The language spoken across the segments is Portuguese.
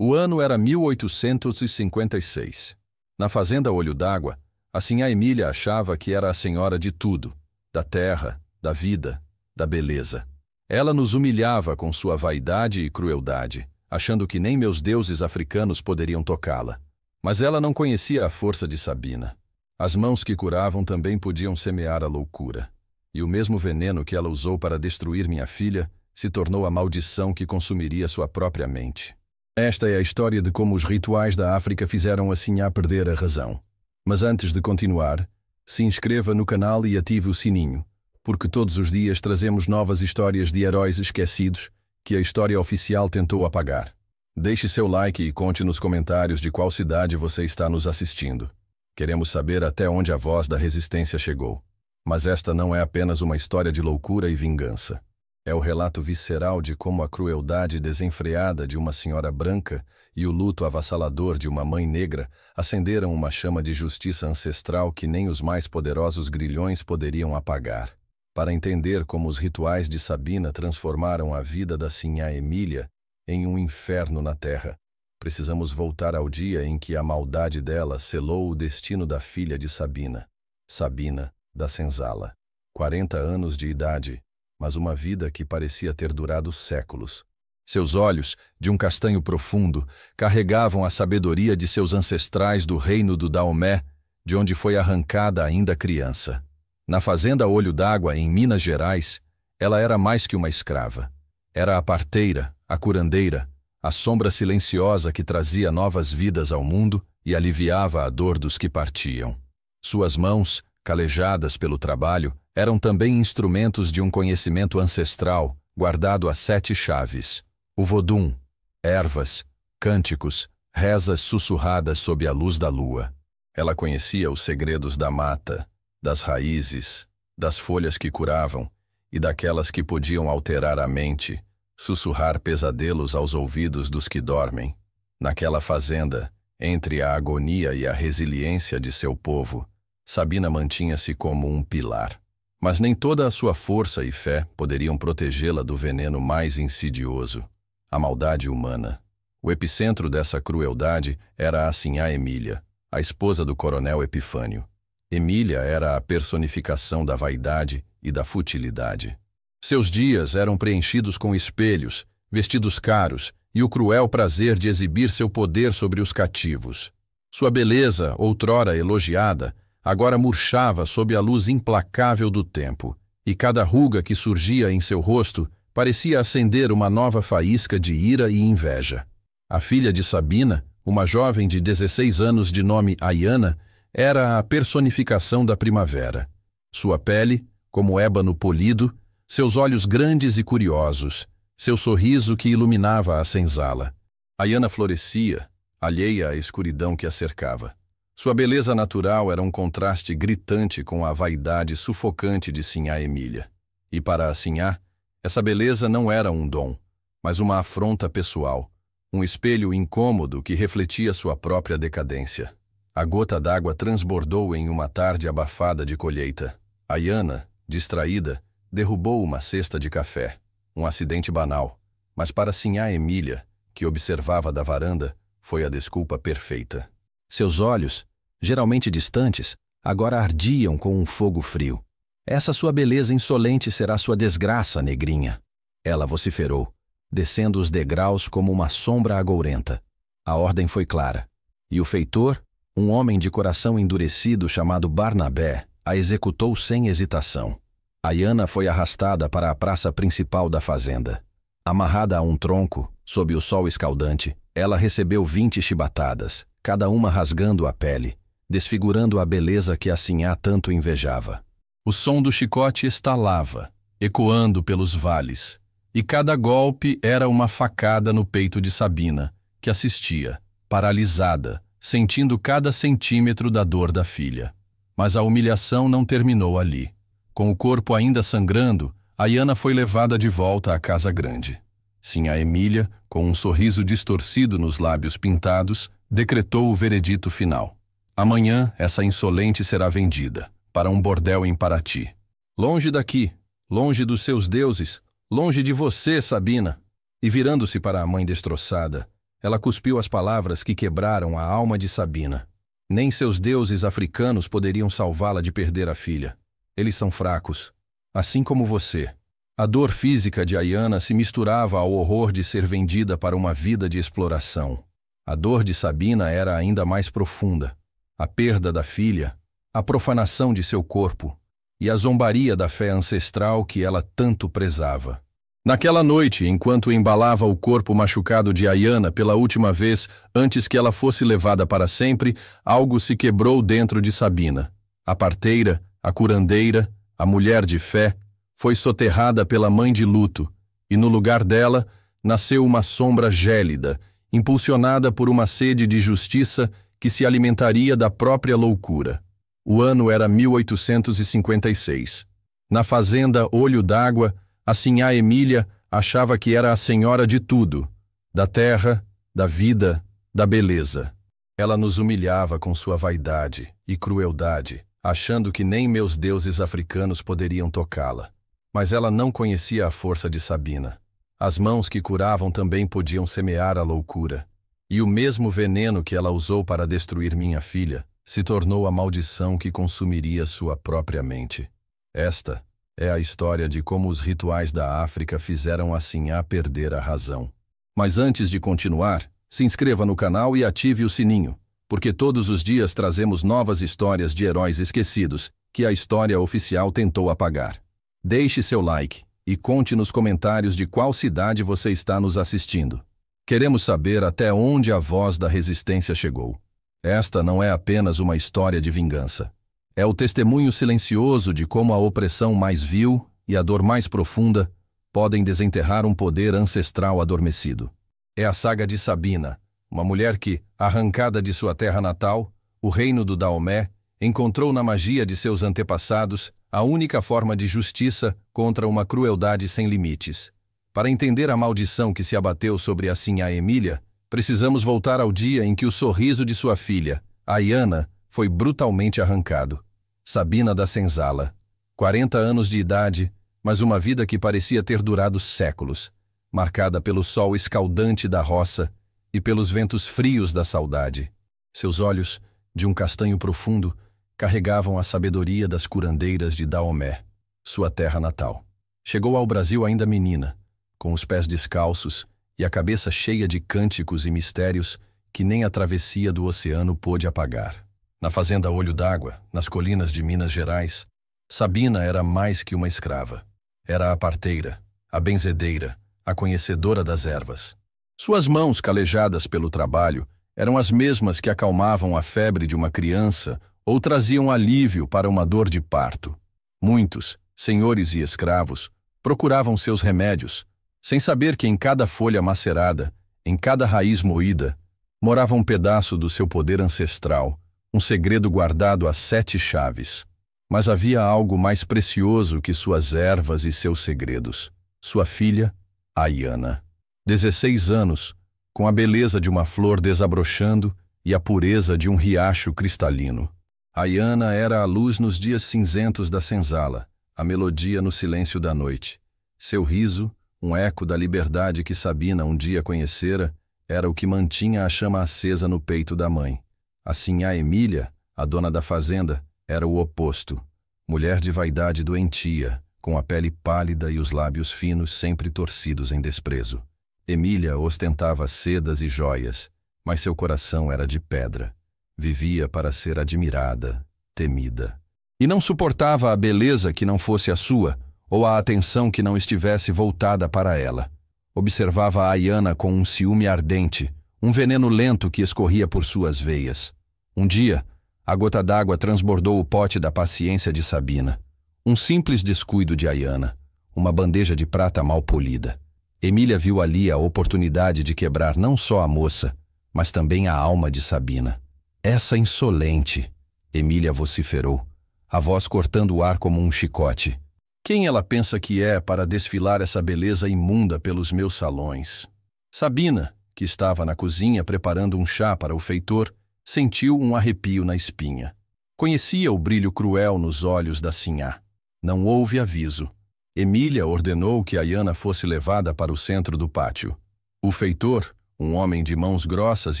O ano era 1856. Na fazenda Olho d'Água, a sinhá Emília achava que era a senhora de tudo, da terra, da vida, da beleza. Ela nos humilhava com sua vaidade e crueldade, achando que nem meus deuses africanos poderiam tocá-la. Mas ela não conhecia a força de Sabina. As mãos que curavam também podiam semear a loucura. E o mesmo veneno que ela usou para destruir minha filha se tornou a maldição que consumiria sua própria mente. Esta é a história de como os rituais da África fizeram a sinhá perder a razão. Mas antes de continuar, se inscreva no canal e ative o sininho, porque todos os dias trazemos novas histórias de heróis esquecidos que a história oficial tentou apagar. Deixe seu like e conte nos comentários de qual cidade você está nos assistindo. Queremos saber até onde a voz da resistência chegou. Mas esta não é apenas uma história de loucura e vingança. É o relato visceral de como a crueldade desenfreada de uma senhora branca e o luto avassalador de uma mãe negra acenderam uma chama de justiça ancestral que nem os mais poderosos grilhões poderiam apagar. Para entender como os rituais de Sabina transformaram a vida da sinhá Emília em um inferno na terra, precisamos voltar ao dia em que a maldade dela selou o destino da filha de Sabina, Sabina da Senzala. 40 anos de idade, mas uma vida que parecia ter durado séculos. Seus olhos, de um castanho profundo, carregavam a sabedoria de seus ancestrais do reino do Daomé, de onde foi arrancada ainda criança. Na fazenda Olho d'Água, em Minas Gerais, ela era mais que uma escrava. Era a parteira, a curandeira, a sombra silenciosa que trazia novas vidas ao mundo e aliviava a dor dos que partiam. Suas mãos, calejadas pelo trabalho, eram também instrumentos de um conhecimento ancestral, guardado a 7 chaves. O vodum, ervas, cânticos, rezas sussurradas sob a luz da lua. Ela conhecia os segredos da mata, das raízes, das folhas que curavam e daquelas que podiam alterar a mente, sussurrar pesadelos aos ouvidos dos que dormem. Naquela fazenda, entre a agonia e a resiliência de seu povo, Sabina mantinha-se como um pilar. Mas nem toda a sua força e fé poderiam protegê-la do veneno mais insidioso, a maldade humana. O epicentro dessa crueldade era a sinhá Emília, a esposa do coronel Epifânio. Emília era a personificação da vaidade e da futilidade. Seus dias eram preenchidos com espelhos, vestidos caros e o cruel prazer de exibir seu poder sobre os cativos. Sua beleza, outrora elogiada, agora murchava sob a luz implacável do tempo, e cada ruga que surgia em seu rosto parecia acender uma nova faísca de ira e inveja. A filha de Sabina, uma jovem de 16 anos de nome Ayana, era a personificação da primavera. Sua pele, como ébano polido, seus olhos grandes e curiosos, seu sorriso que iluminava a senzala. Ayana florescia, alheia à escuridão que a cercava. Sua beleza natural era um contraste gritante com a vaidade sufocante de sinhá Emília. E para a sinhá, essa beleza não era um dom, mas uma afronta pessoal, um espelho incômodo que refletia sua própria decadência. A gota d'água transbordou em uma tarde abafada de colheita. Ayana, distraída, derrubou uma cesta de café, um acidente banal, mas para sinhá Emília, que observava da varanda, foi a desculpa perfeita. Seus olhos, geralmente distantes, agora ardiam com um fogo frio. Essa sua beleza insolente será sua desgraça, negrinha. Ela vociferou, descendo os degraus como uma sombra agourenta. A ordem foi clara, e o feitor, um homem de coração endurecido chamado Barnabé, a executou sem hesitação. Ayana foi arrastada para a praça principal da fazenda. Amarrada a um tronco, sob o sol escaldante, ela recebeu 20 chibatadas, cada uma rasgando a pele, desfigurando a beleza que a sinhá tanto invejava. O som do chicote estalava, ecoando pelos vales, e cada golpe era uma facada no peito de Sabina, que assistia, paralisada, sentindo cada centímetro da dor da filha. Mas a humilhação não terminou ali. Com o corpo ainda sangrando, Ayana foi levada de volta à casa grande. Sinhá Emília, com um sorriso distorcido nos lábios pintados, decretou o veredito final. Amanhã essa insolente será vendida, para um bordel em Paraty. Longe daqui, longe dos seus deuses, longe de você, Sabina. E virando-se para a mãe destroçada, Ela cuspiu as palavras que quebraram a alma de Sabina. Nem seus deuses africanos poderiam salvá-la de perder a filha. Eles são fracos, assim como você. A dor física de Ayana se misturava ao horror de ser vendida para uma vida de exploração. A dor de Sabina era ainda mais profunda. A perda da filha, a profanação de seu corpo e a zombaria da fé ancestral que ela tanto prezava. Naquela noite, enquanto embalava o corpo machucado de Ayana pela última vez, antes que ela fosse levada para sempre, algo se quebrou dentro de Sabina. A parteira, a curandeira, a mulher de fé, foi soterrada pela mãe de luto, e no lugar dela nasceu uma sombra gélida, impulsionada por uma sede de justiça que se alimentaria da própria loucura. O ano era 1856. Na fazenda Olho d'Água, a sinhá Emília achava que era a senhora de tudo, da terra, da vida, da beleza. Ela nos humilhava com sua vaidade e crueldade, achando que nem meus deuses africanos poderiam tocá-la. Mas ela não conhecia a força de Sabina. As mãos que curavam também podiam semear a loucura. E o mesmo veneno que ela usou para destruir minha filha se tornou a maldição que consumiria sua própria mente. Esta é a história de como os rituais da África fizeram a sinhá perder a razão. Mas antes de continuar, se inscreva no canal e ative o sininho, porque todos os dias trazemos novas histórias de heróis esquecidos que a história oficial tentou apagar. Deixe seu like e conte nos comentários de qual cidade você está nos assistindo. Queremos saber até onde a voz da resistência chegou. Esta não é apenas uma história de vingança. É o testemunho silencioso de como a opressão mais vil e a dor mais profunda podem desenterrar um poder ancestral adormecido. É a saga de Sabina, uma mulher que, arrancada de sua terra natal, o reino do Daomé, encontrou na magia de seus antepassados a única forma de justiça contra uma crueldade sem limites. Para entender a maldição que se abateu sobre a sinhá Emília, precisamos voltar ao dia em que o sorriso de sua filha, Ayana, foi brutalmente arrancado. Sabina da Senzala, 40 anos de idade, mas uma vida que parecia ter durado séculos, marcada pelo sol escaldante da roça e pelos ventos frios da saudade. Seus olhos, de um castanho profundo, carregavam a sabedoria das curandeiras de Daomé, sua terra natal. Chegou ao Brasil ainda menina, com os pés descalços e a cabeça cheia de cânticos e mistérios que nem a travessia do oceano pôde apagar. Na fazenda Olho d'Água, nas colinas de Minas Gerais, Sabina era mais que uma escrava. Era a parteira, a benzedeira, a conhecedora das ervas. Suas mãos calejadas pelo trabalho eram as mesmas que acalmavam a febre de uma criança ou traziam alívio para uma dor de parto. Muitos, senhores e escravos, procuravam seus remédios, sem saber que em cada folha macerada, em cada raiz moída, morava um pedaço do seu poder ancestral, um segredo guardado a 7 chaves. Mas havia algo mais precioso que suas ervas e seus segredos. Sua filha, Ayana. 16 anos, com a beleza de uma flor desabrochando e a pureza de um riacho cristalino. Ayana era a luz nos dias cinzentos da senzala, a melodia no silêncio da noite. Seu riso, um eco da liberdade que Sabina um dia conhecera, era o que mantinha a chama acesa no peito da mãe. A sinhá Emília, a dona da fazenda, era o oposto. Mulher de vaidade doentia, com a pele pálida e os lábios finos sempre torcidos em desprezo. Emília ostentava sedas e joias, mas seu coração era de pedra. Vivia para ser admirada, temida. E não suportava a beleza que não fosse a sua, ou a atenção que não estivesse voltada para ela. Observava a Ayana com um ciúme ardente, um veneno lento que escorria por suas veias. Um dia, a gota d'água transbordou o pote da paciência de Sabina. Um simples descuido de Ayana, uma bandeja de prata mal polida. Emília viu ali a oportunidade de quebrar não só a moça, mas também a alma de Sabina. Essa insolente, Emília vociferou, a voz cortando o ar como um chicote. Quem ela pensa que é para desfilar essa beleza imunda pelos meus salões? Sabina, que estava na cozinha preparando um chá para o feitor, sentiu um arrepio na espinha. Conhecia o brilho cruel nos olhos da sinhá. Não houve aviso. Emília ordenou que Ayana fosse levada para o centro do pátio. O feitor, Um homem de mãos grossas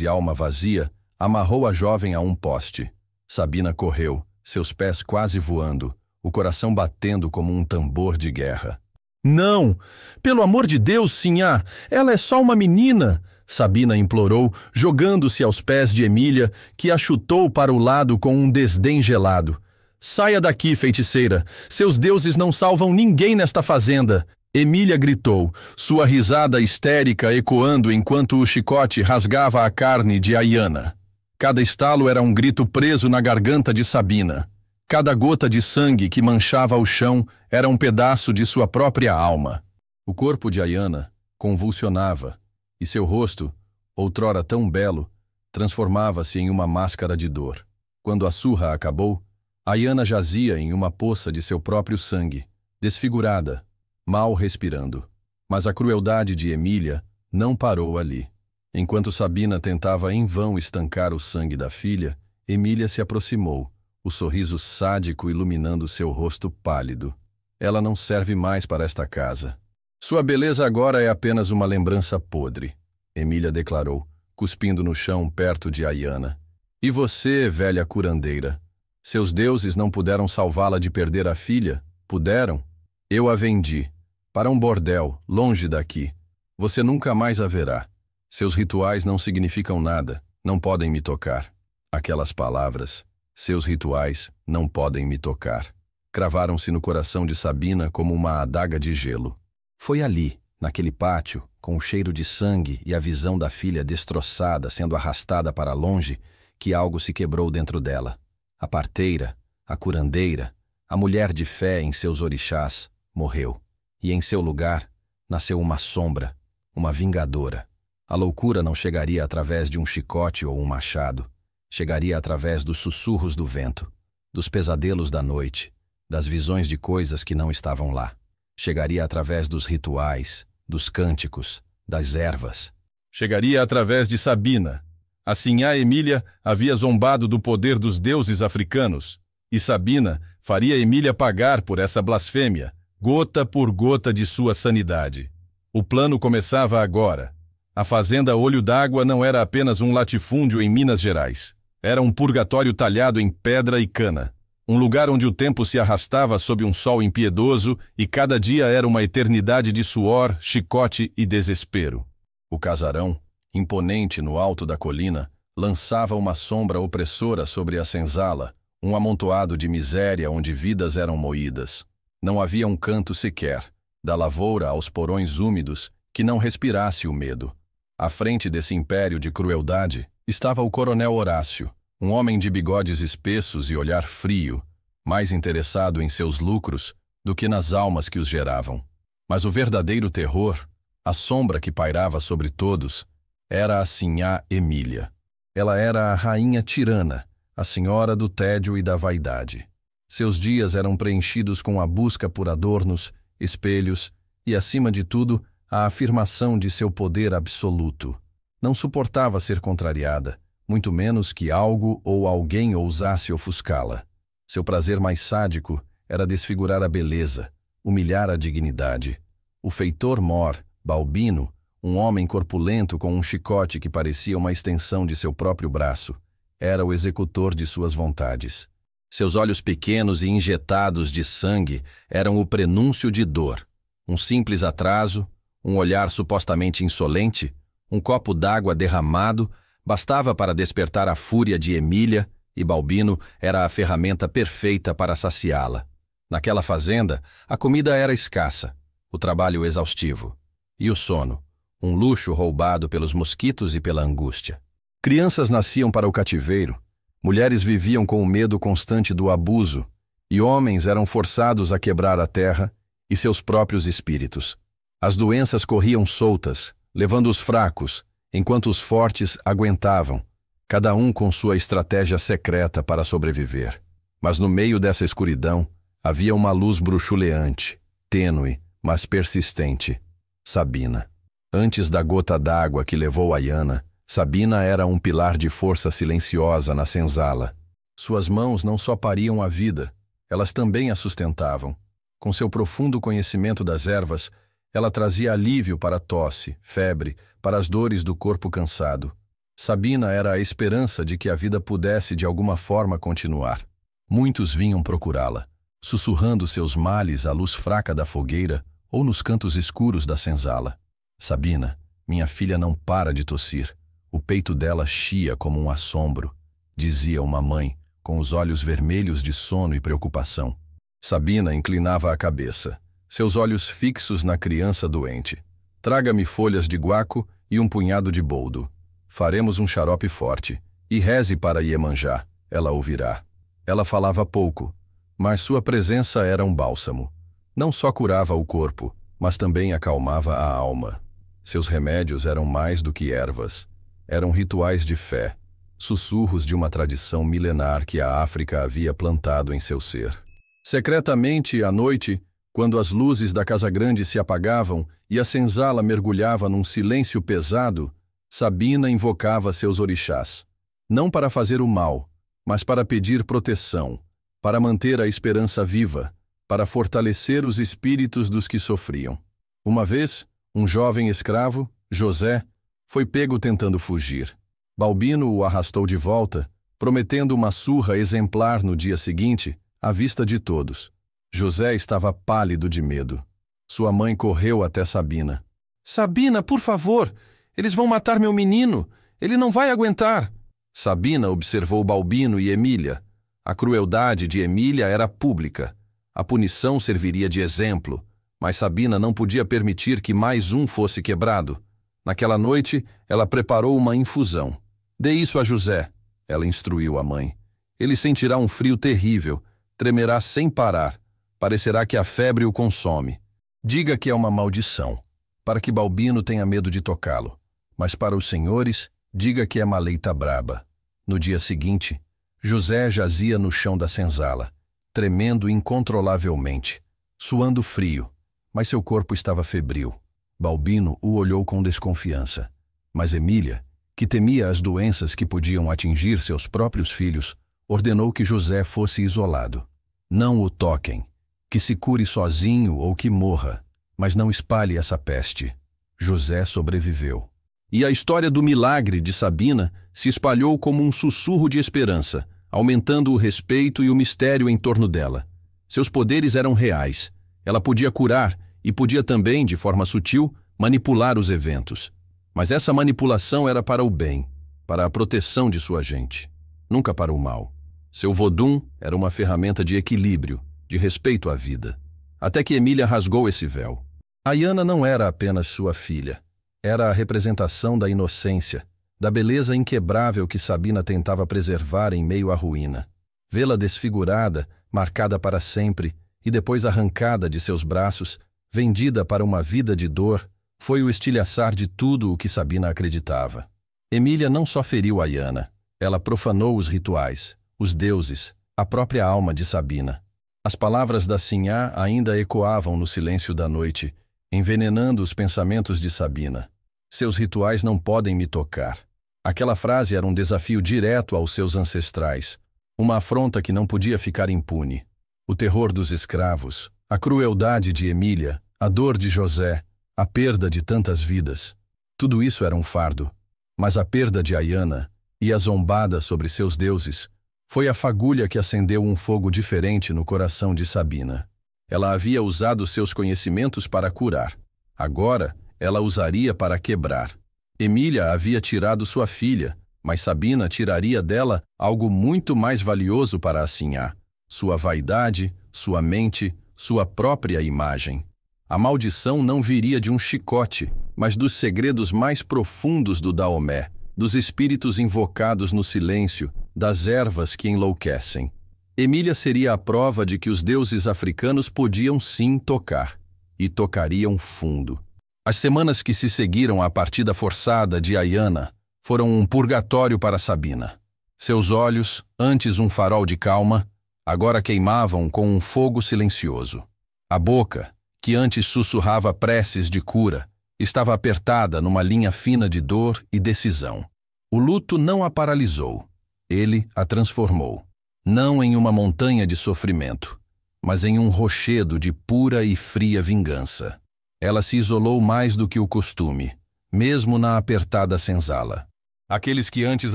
e alma vazia amarrou a jovem a um poste. Sabina correu, seus pés quase voando, o coração batendo como um tambor de guerra. Não! Pelo amor de Deus, sinhá! Ela é só uma menina! Sabina implorou, jogando-se aos pés de Emília, que a chutou para o lado com um desdém gelado. Saia daqui, feiticeira! Seus deuses não salvam ninguém nesta fazenda! Emília gritou, sua risada histérica ecoando enquanto o chicote rasgava a carne de Ayana. Cada estalo era um grito preso na garganta de Sabina. Cada gota de sangue que manchava o chão era um pedaço de sua própria alma. O corpo de Ayana convulsionava, e seu rosto, outrora tão belo, transformava-se em uma máscara de dor. Quando a surra acabou, Ayana jazia em uma poça de seu próprio sangue, desfigurada, mal respirando. Mas a crueldade de Emília não parou ali. Enquanto Sabina tentava em vão estancar o sangue da filha, Emília se aproximou, o sorriso sádico iluminando seu rosto pálido. Ela não serve mais para esta casa. Sua beleza agora é apenas uma lembrança podre, Emília declarou, cuspindo no chão perto de Ayana. E você, velha curandeira? Seus deuses não puderam salvá-la de perder a filha? Puderam? Eu a vendi. Para um bordel, longe daqui. Você nunca mais a verá. Seus rituais não significam nada, não podem me tocar. Aquelas palavras, seus rituais não podem me tocar, cravaram-se no coração de Sabina como uma adaga de gelo. Foi ali, naquele pátio, com o cheiro de sangue e a visão da filha destroçada sendo arrastada para longe, que algo se quebrou dentro dela. A parteira, a curandeira, a mulher de fé em seus orixás, morreu. E em seu lugar, nasceu uma sombra, uma vingadora. A loucura não chegaria através de um chicote ou um machado. Chegaria através dos sussurros do vento, dos pesadelos da noite, das visões de coisas que não estavam lá. Chegaria através dos rituais, dos cânticos, das ervas. Chegaria através de Sabina. A sinhá Emília havia zombado do poder dos deuses africanos, e Sabina faria Emília pagar por essa blasfêmia, gota por gota de sua sanidade. O plano começava agora. A fazenda Olho d'Água não era apenas um latifúndio em Minas Gerais. Era um purgatório talhado em pedra e cana. Um lugar onde o tempo se arrastava sob um sol impiedoso e cada dia era uma eternidade de suor, chicote e desespero. O casarão, imponente no alto da colina, lançava uma sombra opressora sobre a senzala, um amontoado de miséria onde vidas eram moídas. Não havia um canto sequer, da lavoura aos porões úmidos, que não respirasse o medo. À frente desse império de crueldade estava o coronel Horácio, um homem de bigodes espessos e olhar frio, mais interessado em seus lucros do que nas almas que os geravam. Mas o verdadeiro terror, a sombra que pairava sobre todos, era a sinhá Emília. Ela era a rainha tirana, a senhora do tédio e da vaidade. Seus dias eram preenchidos com a busca por adornos, espelhos e, acima de tudo, a afirmação de seu poder absoluto. Não suportava ser contrariada, muito menos que algo ou alguém ousasse ofuscá-la. Seu prazer mais sádico era desfigurar a beleza, humilhar a dignidade. O feitor mor, Balbino, um homem corpulento com um chicote que parecia uma extensão de seu próprio braço, era o executor de suas vontades. Seus olhos pequenos e injetados de sangue eram o prenúncio de dor. Um simples atraso, um olhar supostamente insolente, um copo d'água derramado, bastava para despertar a fúria de Emília, e Balbino era a ferramenta perfeita para saciá-la. Naquela fazenda, a comida era escassa, o trabalho exaustivo, e o sono, um luxo roubado pelos mosquitos e pela angústia. Crianças nasciam para o cativeiro, mulheres viviam com o medo constante do abuso, e homens eram forçados a quebrar a terra e seus próprios espíritos. As doenças corriam soltas, levando os fracos, enquanto os fortes aguentavam, cada um com sua estratégia secreta para sobreviver. Mas no meio dessa escuridão, havia uma luz bruxuleante, tênue, mas persistente. Sabina. Antes da gota d'água que levou Ayana, Sabina era um pilar de força silenciosa na senzala. Suas mãos não só pariam a vida, elas também a sustentavam. Com seu profundo conhecimento das ervas, Ela trazia alívio para a tosse, febre, para as dores do corpo cansado. Sabina era a esperança de que a vida pudesse de alguma forma continuar. Muitos vinham procurá-la, sussurrando seus males à luz fraca da fogueira ou nos cantos escuros da senzala. Sabina, minha filha não para de tossir. O peito dela chia como um assombro, dizia uma mãe, com os olhos vermelhos de sono e preocupação. Sabina inclinava a cabeça, seus olhos fixos na criança doente. Traga-me folhas de guaco e um punhado de boldo. Faremos um xarope forte, e reze para Iemanjá, ela ouvirá. Ela falava pouco, mas sua presença era um bálsamo. Não só curava o corpo, mas também acalmava a alma. Seus remédios eram mais do que ervas. Eram rituais de fé, sussurros de uma tradição milenar que a África havia plantado em seu ser. Secretamente, à noite, quando as luzes da casa grande se apagavam e a senzala mergulhava num silêncio pesado, Sabina invocava seus orixás, não para fazer o mal, mas para pedir proteção, para manter a esperança viva, para fortalecer os espíritos dos que sofriam. Uma vez, um jovem escravo, José, foi pego tentando fugir. Balbino o arrastou de volta, prometendo uma surra exemplar no dia seguinte, à vista de todos. José estava pálido de medo. Sua mãe correu até Sabina. Sabina, por favor! Eles vão matar meu menino! Ele não vai aguentar! Sabina observou Balbino e Emília. A crueldade de Emília era pública. A punição serviria de exemplo, mas Sabina não podia permitir que mais um fosse quebrado. Naquela noite, ela preparou uma infusão. Dê isso a José, ela instruiu a mãe. Ele sentirá um frio terrível, tremerá sem parar. Parecerá que a febre o consome. Diga que é uma maldição, para que Balbino tenha medo de tocá-lo. Mas para os senhores, diga que é maleita braba. No dia seguinte, José jazia no chão da senzala, tremendo incontrolavelmente, suando frio, mas seu corpo estava febril. Balbino o olhou com desconfiança. Mas Emília, que temia as doenças que podiam atingir seus próprios filhos, ordenou que José fosse isolado. Não o toquem, que se cure sozinho ou que morra, mas não espalhe essa peste. José sobreviveu. E a história do milagre de Sabina se espalhou como um sussurro de esperança, aumentando o respeito e o mistério em torno dela. Seus poderes eram reais. Ela podia curar e podia também, de forma sutil, manipular os eventos. Mas essa manipulação era para o bem, para a proteção de sua gente, nunca para o mal. Seu vodum era uma ferramenta de equilíbrio, de respeito à vida. Até que Emília rasgou esse véu. Ayana não era apenas sua filha. Era a representação da inocência, da beleza inquebrável que Sabina tentava preservar em meio à ruína. Vê-la desfigurada, marcada para sempre, e depois arrancada de seus braços, vendida para uma vida de dor, foi o estilhaçar de tudo o que Sabina acreditava. Emília não só feriu Ayana, ela profanou os rituais, os deuses, a própria alma de Sabina. As palavras da Sinhá ainda ecoavam no silêncio da noite, envenenando os pensamentos de Sabina. Seus rituais não podem me tocar. Aquela frase era um desafio direto aos seus ancestrais, uma afronta que não podia ficar impune. O terror dos escravos, a crueldade de Emília, a dor de José, a perda de tantas vidas. Tudo isso era um fardo. Mas a perda de Ayana e a zombada sobre seus deuses foi a fagulha que acendeu um fogo diferente no coração de Sabina. Ela havia usado seus conhecimentos para curar. Agora, ela usaria para quebrar. Emília havia tirado sua filha, mas Sabina tiraria dela algo muito mais valioso para a Sinhá: sua vaidade, sua mente, sua própria imagem. A maldição não viria de um chicote, mas dos segredos mais profundos do Daomé, dos espíritos invocados no silêncio, das ervas que enlouquecem. Emília seria a prova de que os deuses africanos podiam sim tocar, e tocariam fundo. As semanas que se seguiram à partida forçada de Ayana foram um purgatório para Sabina. Seus olhos, antes um farol de calma, agora queimavam com um fogo silencioso. A boca, que antes sussurrava preces de cura, estava apertada numa linha fina de dor e decisão. O luto não a paralisou. Ele a transformou. Não em uma montanha de sofrimento, mas em um rochedo de pura e fria vingança. Ela se isolou mais do que o costume, mesmo na apertada senzala. Aqueles que antes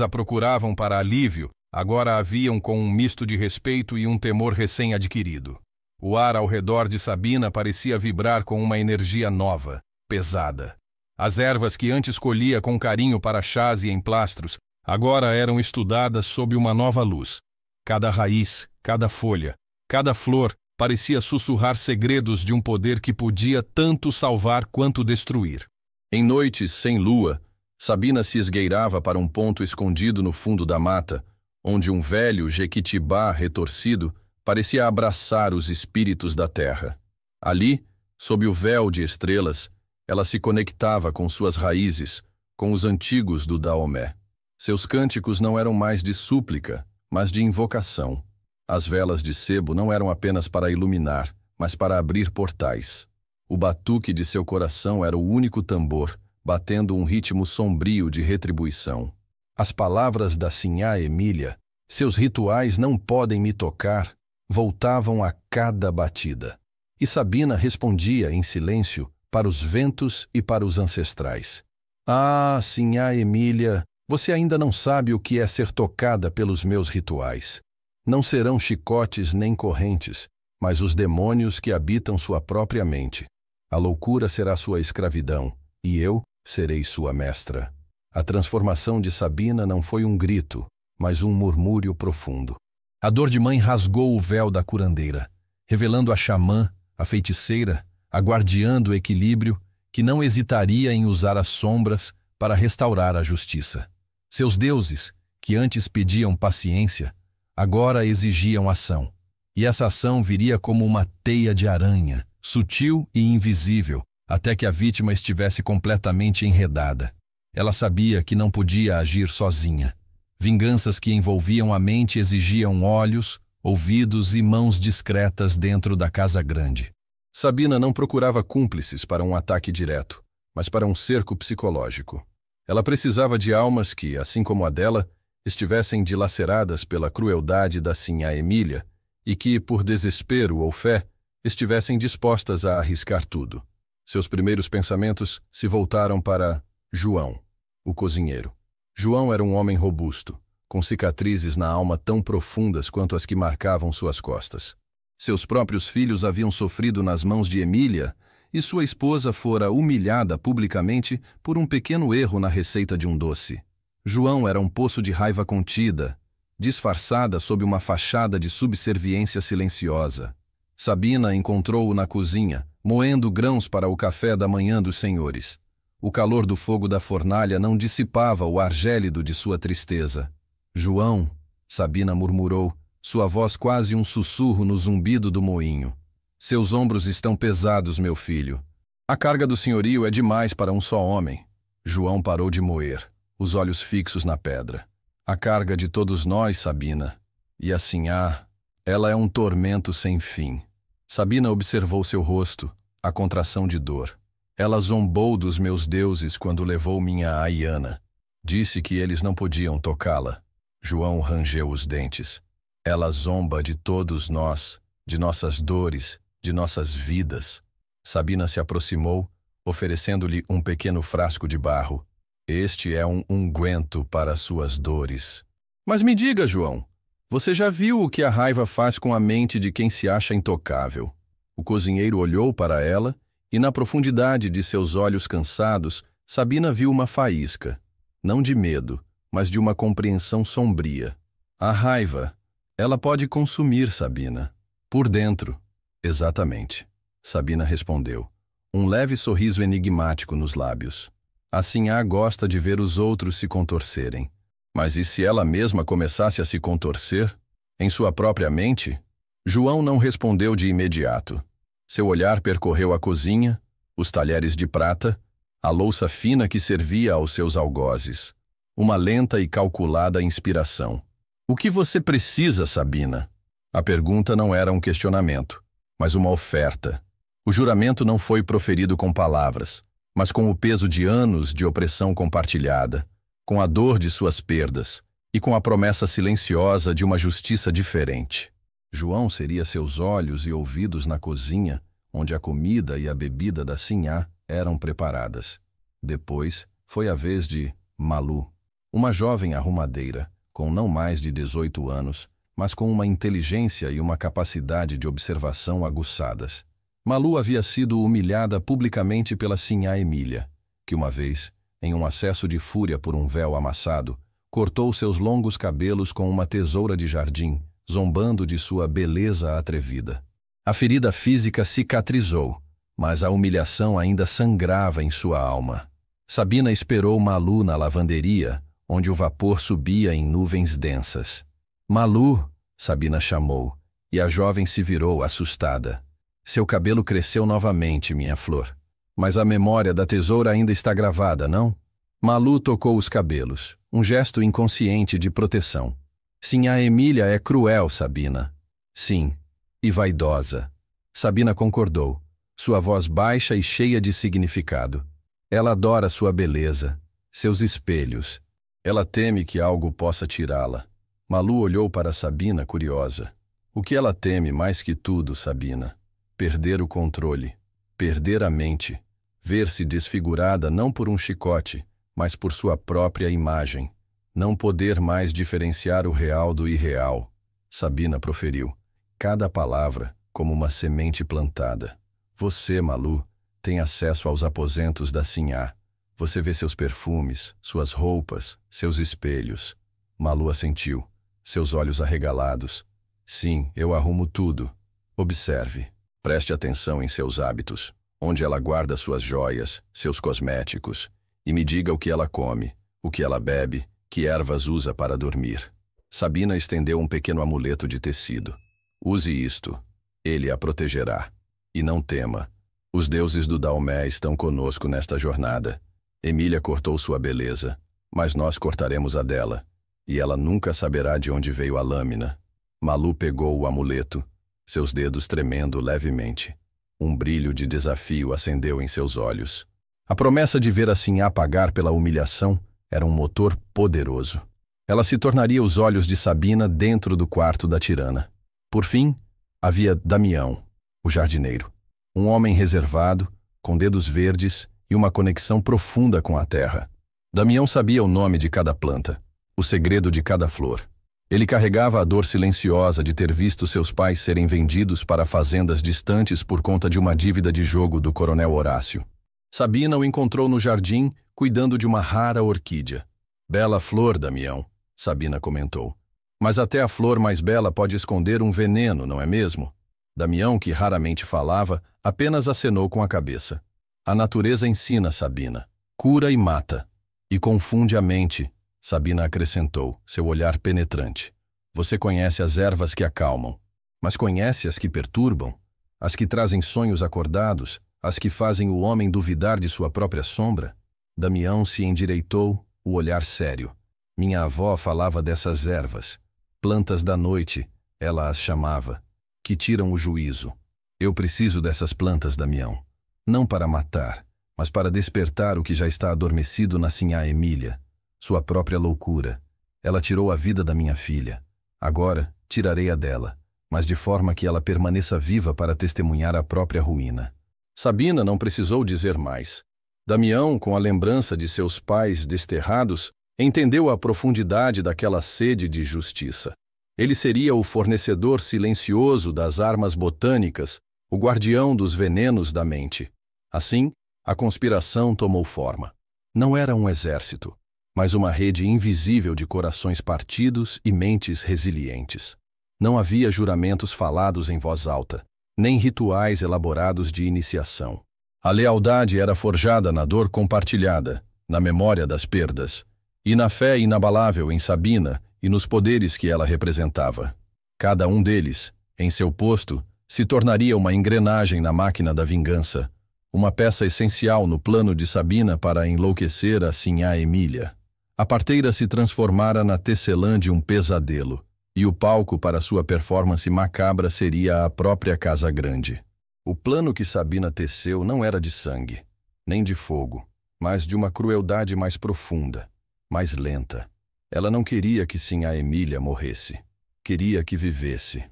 a procuravam para alívio, agora a viam com um misto de respeito e um temor recém-adquirido. O ar ao redor de Sabina parecia vibrar com uma energia nova, pesada. As ervas que antes colhia com carinho para chás e emplastros, agora eram estudadas sob uma nova luz. Cada raiz, cada folha, cada flor parecia sussurrar segredos de um poder que podia tanto salvar quanto destruir. Em noites sem lua, Sabina se esgueirava para um ponto escondido no fundo da mata, onde um velho jequitibá retorcido parecia abraçar os espíritos da terra. Ali, sob o véu de estrelas, ela se conectava com suas raízes, com os antigos do Daomé. Seus cânticos não eram mais de súplica, mas de invocação. As velas de sebo não eram apenas para iluminar, mas para abrir portais. O batuque de seu coração era o único tambor, batendo um ritmo sombrio de retribuição. As palavras da Sinhá Emília, seus rituais não podem me tocar, voltavam a cada batida. E Sabina respondia em silêncio para os ventos e para os ancestrais. Ah, Sinhá Emília, você ainda não sabe o que é ser tocada pelos meus rituais. Não serão chicotes nem correntes, mas os demônios que habitam sua própria mente. A loucura será sua escravidão, e eu serei sua mestra. A transformação de Sabina não foi um grito, mas um murmúrio profundo. A dor de mãe rasgou o véu da curandeira, revelando a xamã, a feiticeira, a guardiã do equilíbrio, que não hesitaria em usar as sombras para restaurar a justiça. Seus deuses, que antes pediam paciência, agora exigiam ação. E essa ação viria como uma teia de aranha, sutil e invisível, até que a vítima estivesse completamente enredada. Ela sabia que não podia agir sozinha. Vinganças que envolviam a mente exigiam olhos, ouvidos e mãos discretas dentro da casa grande. Sabina não procurava cúmplices para um ataque direto, mas para um cerco psicológico. Ela precisava de almas que, assim como a dela, estivessem dilaceradas pela crueldade da Sinhá Emília e que, por desespero ou fé, estivessem dispostas a arriscar tudo. Seus primeiros pensamentos se voltaram para João, o cozinheiro. João era um homem robusto, com cicatrizes na alma tão profundas quanto as que marcavam suas costas. Seus próprios filhos haviam sofrido nas mãos de Emília e sua esposa fora humilhada publicamente por um pequeno erro na receita de um doce. João era um poço de raiva contida, disfarçada sob uma fachada de subserviência silenciosa. Sabina encontrou-o na cozinha, moendo grãos para o café da manhã dos senhores. O calor do fogo da fornalha não dissipava o ar gélido de sua tristeza. João, Sabina murmurou, sua voz quase um sussurro no zumbido do moinho. Seus ombros estão pesados, meu filho. A carga do senhorio é demais para um só homem. João parou de moer, os olhos fixos na pedra. A carga de todos nós, Sabina. E assim, ela é um tormento sem fim. Sabina observou seu rosto, a contração de dor. Ela zombou dos meus deuses quando levou minha Aiana. Disse que eles não podiam tocá-la. João rangeu os dentes. Ela zomba de todos nós, de nossas dores, de nossas vidas. Sabina se aproximou, oferecendo-lhe um pequeno frasco de barro. Este é um unguento para suas dores. Mas me diga, João, você já viu o que a raiva faz com a mente de quem se acha intocável? O cozinheiro olhou para ela e na profundidade de seus olhos cansados, Sabina viu uma faísca, não de medo, mas de uma compreensão sombria. A raiva, ela pode consumir Sabina. Por dentro. Exatamente. Sabina respondeu, um leve sorriso enigmático nos lábios. A Sinhá gosta de ver os outros se contorcerem. Mas e se ela mesma começasse a se contorcer? Em sua própria mente? João não respondeu de imediato. Seu olhar percorreu a cozinha, os talheres de prata, a louça fina que servia aos seus algozes. Uma lenta e calculada inspiração. O que você precisa, Sabina? A pergunta não era um questionamento, mas uma oferta. O juramento não foi proferido com palavras, mas com o peso de anos de opressão compartilhada, com a dor de suas perdas e com a promessa silenciosa de uma justiça diferente. João seria seus olhos e ouvidos na cozinha, onde a comida e a bebida da Sinhá eram preparadas. Depois, foi a vez de Malu, uma jovem arrumadeira, com não mais de 18 anos, mas com uma inteligência e uma capacidade de observação aguçadas. Malu havia sido humilhada publicamente pela Sinhá Emília, que uma vez, em um acesso de fúria por um véu amassado, cortou seus longos cabelos com uma tesoura de jardim, zombando de sua beleza atrevida. A ferida física cicatrizou, mas a humilhação ainda sangrava em sua alma. Sabina esperou Malu na lavanderia, onde o vapor subia em nuvens densas. Malu, Sabina chamou, e a jovem se virou assustada. Seu cabelo cresceu novamente, minha flor. Mas a memória da tesoura ainda está gravada, não? Malu tocou os cabelos, um gesto inconsciente de proteção. Sinhá Emília é cruel, Sabina. Sim, e vaidosa. Sabina concordou, sua voz baixa e cheia de significado. Ela adora sua beleza, seus espelhos. Ela teme que algo possa tirá-la. Malu olhou para Sabina curiosa. O que ela teme mais que tudo, Sabina? Perder o controle, perder a mente, ver-se desfigurada não por um chicote, mas por sua própria imagem. Não poder mais diferenciar o real do irreal. Sabina proferiu, cada palavra como uma semente plantada. Você, Malu, tem acesso aos aposentos da Sinhá. Você vê seus perfumes, suas roupas, seus espelhos. Malu assentiu, seus olhos arregalados. Sim, eu arrumo tudo. Observe, preste atenção em seus hábitos, onde ela guarda suas joias, seus cosméticos, e me diga o que ela come, o que ela bebe, que ervas usa para dormir. Sabina estendeu um pequeno amuleto de tecido. Use isto, ele a protegerá. E não tema, os deuses do Daomé estão conosco nesta jornada. Emília cortou sua beleza, mas nós cortaremos a dela, e ela nunca saberá de onde veio a lâmina. Malu pegou o amuleto, seus dedos tremendo levemente. Um brilho de desafio acendeu em seus olhos. A promessa de ver a Sinhá pagar pela humilhação era um motor poderoso. Ela se tornaria os olhos de Sabina dentro do quarto da tirana. Por fim, havia Damião, o jardineiro. Um homem reservado, com dedos verdes e uma conexão profunda com a terra. Damião sabia o nome de cada planta, o segredo de cada flor. Ele carregava a dor silenciosa de ter visto seus pais serem vendidos para fazendas distantes por conta de uma dívida de jogo do coronel Horácio. Sabina o encontrou no jardim, cuidando de uma rara orquídea. Bela flor, Damião, Sabina comentou. Mas até a flor mais bela pode esconder um veneno, não é mesmo? Damião, que raramente falava, apenas acenou com a cabeça. A natureza ensina, Sabina. Cura e mata. E confunde a mente, Sabina acrescentou, seu olhar penetrante. Você conhece as ervas que acalmam, mas conhece as que perturbam? As que trazem sonhos acordados? As que fazem o homem duvidar de sua própria sombra? Damião se endireitou, o olhar sério. Minha avó falava dessas ervas. Plantas da noite, ela as chamava, que tiram o juízo. Eu preciso dessas plantas, Damião. Não para matar, mas para despertar o que já está adormecido na Sinhá Emília. Sua própria loucura. Ela tirou a vida da minha filha. Agora, tirarei a dela, mas de forma que ela permaneça viva para testemunhar a própria ruína. Sabina não precisou dizer mais. Damião, com a lembrança de seus pais desterrados, entendeu a profundidade daquela sede de justiça. Ele seria o fornecedor silencioso das armas botânicas, o guardião dos venenos da mente. Assim, a conspiração tomou forma. Não era um exército, mas uma rede invisível de corações partidos e mentes resilientes. Não havia juramentos falados em voz alta, nem rituais elaborados de iniciação. A lealdade era forjada na dor compartilhada, na memória das perdas, e na fé inabalável em Sabina e nos poderes que ela representava. Cada um deles, em seu posto, se tornaria uma engrenagem na máquina da vingança, uma peça essencial no plano de Sabina para enlouquecer a Sinhá Emília. A parteira se transformara na tecelã de um pesadelo, e o palco para sua performance macabra seria a própria Casa Grande. O plano que Sabina teceu não era de sangue, nem de fogo, mas de uma crueldade mais profunda, mais lenta. Ela não queria que Sinhá Emília morresse. Queria que vivesse.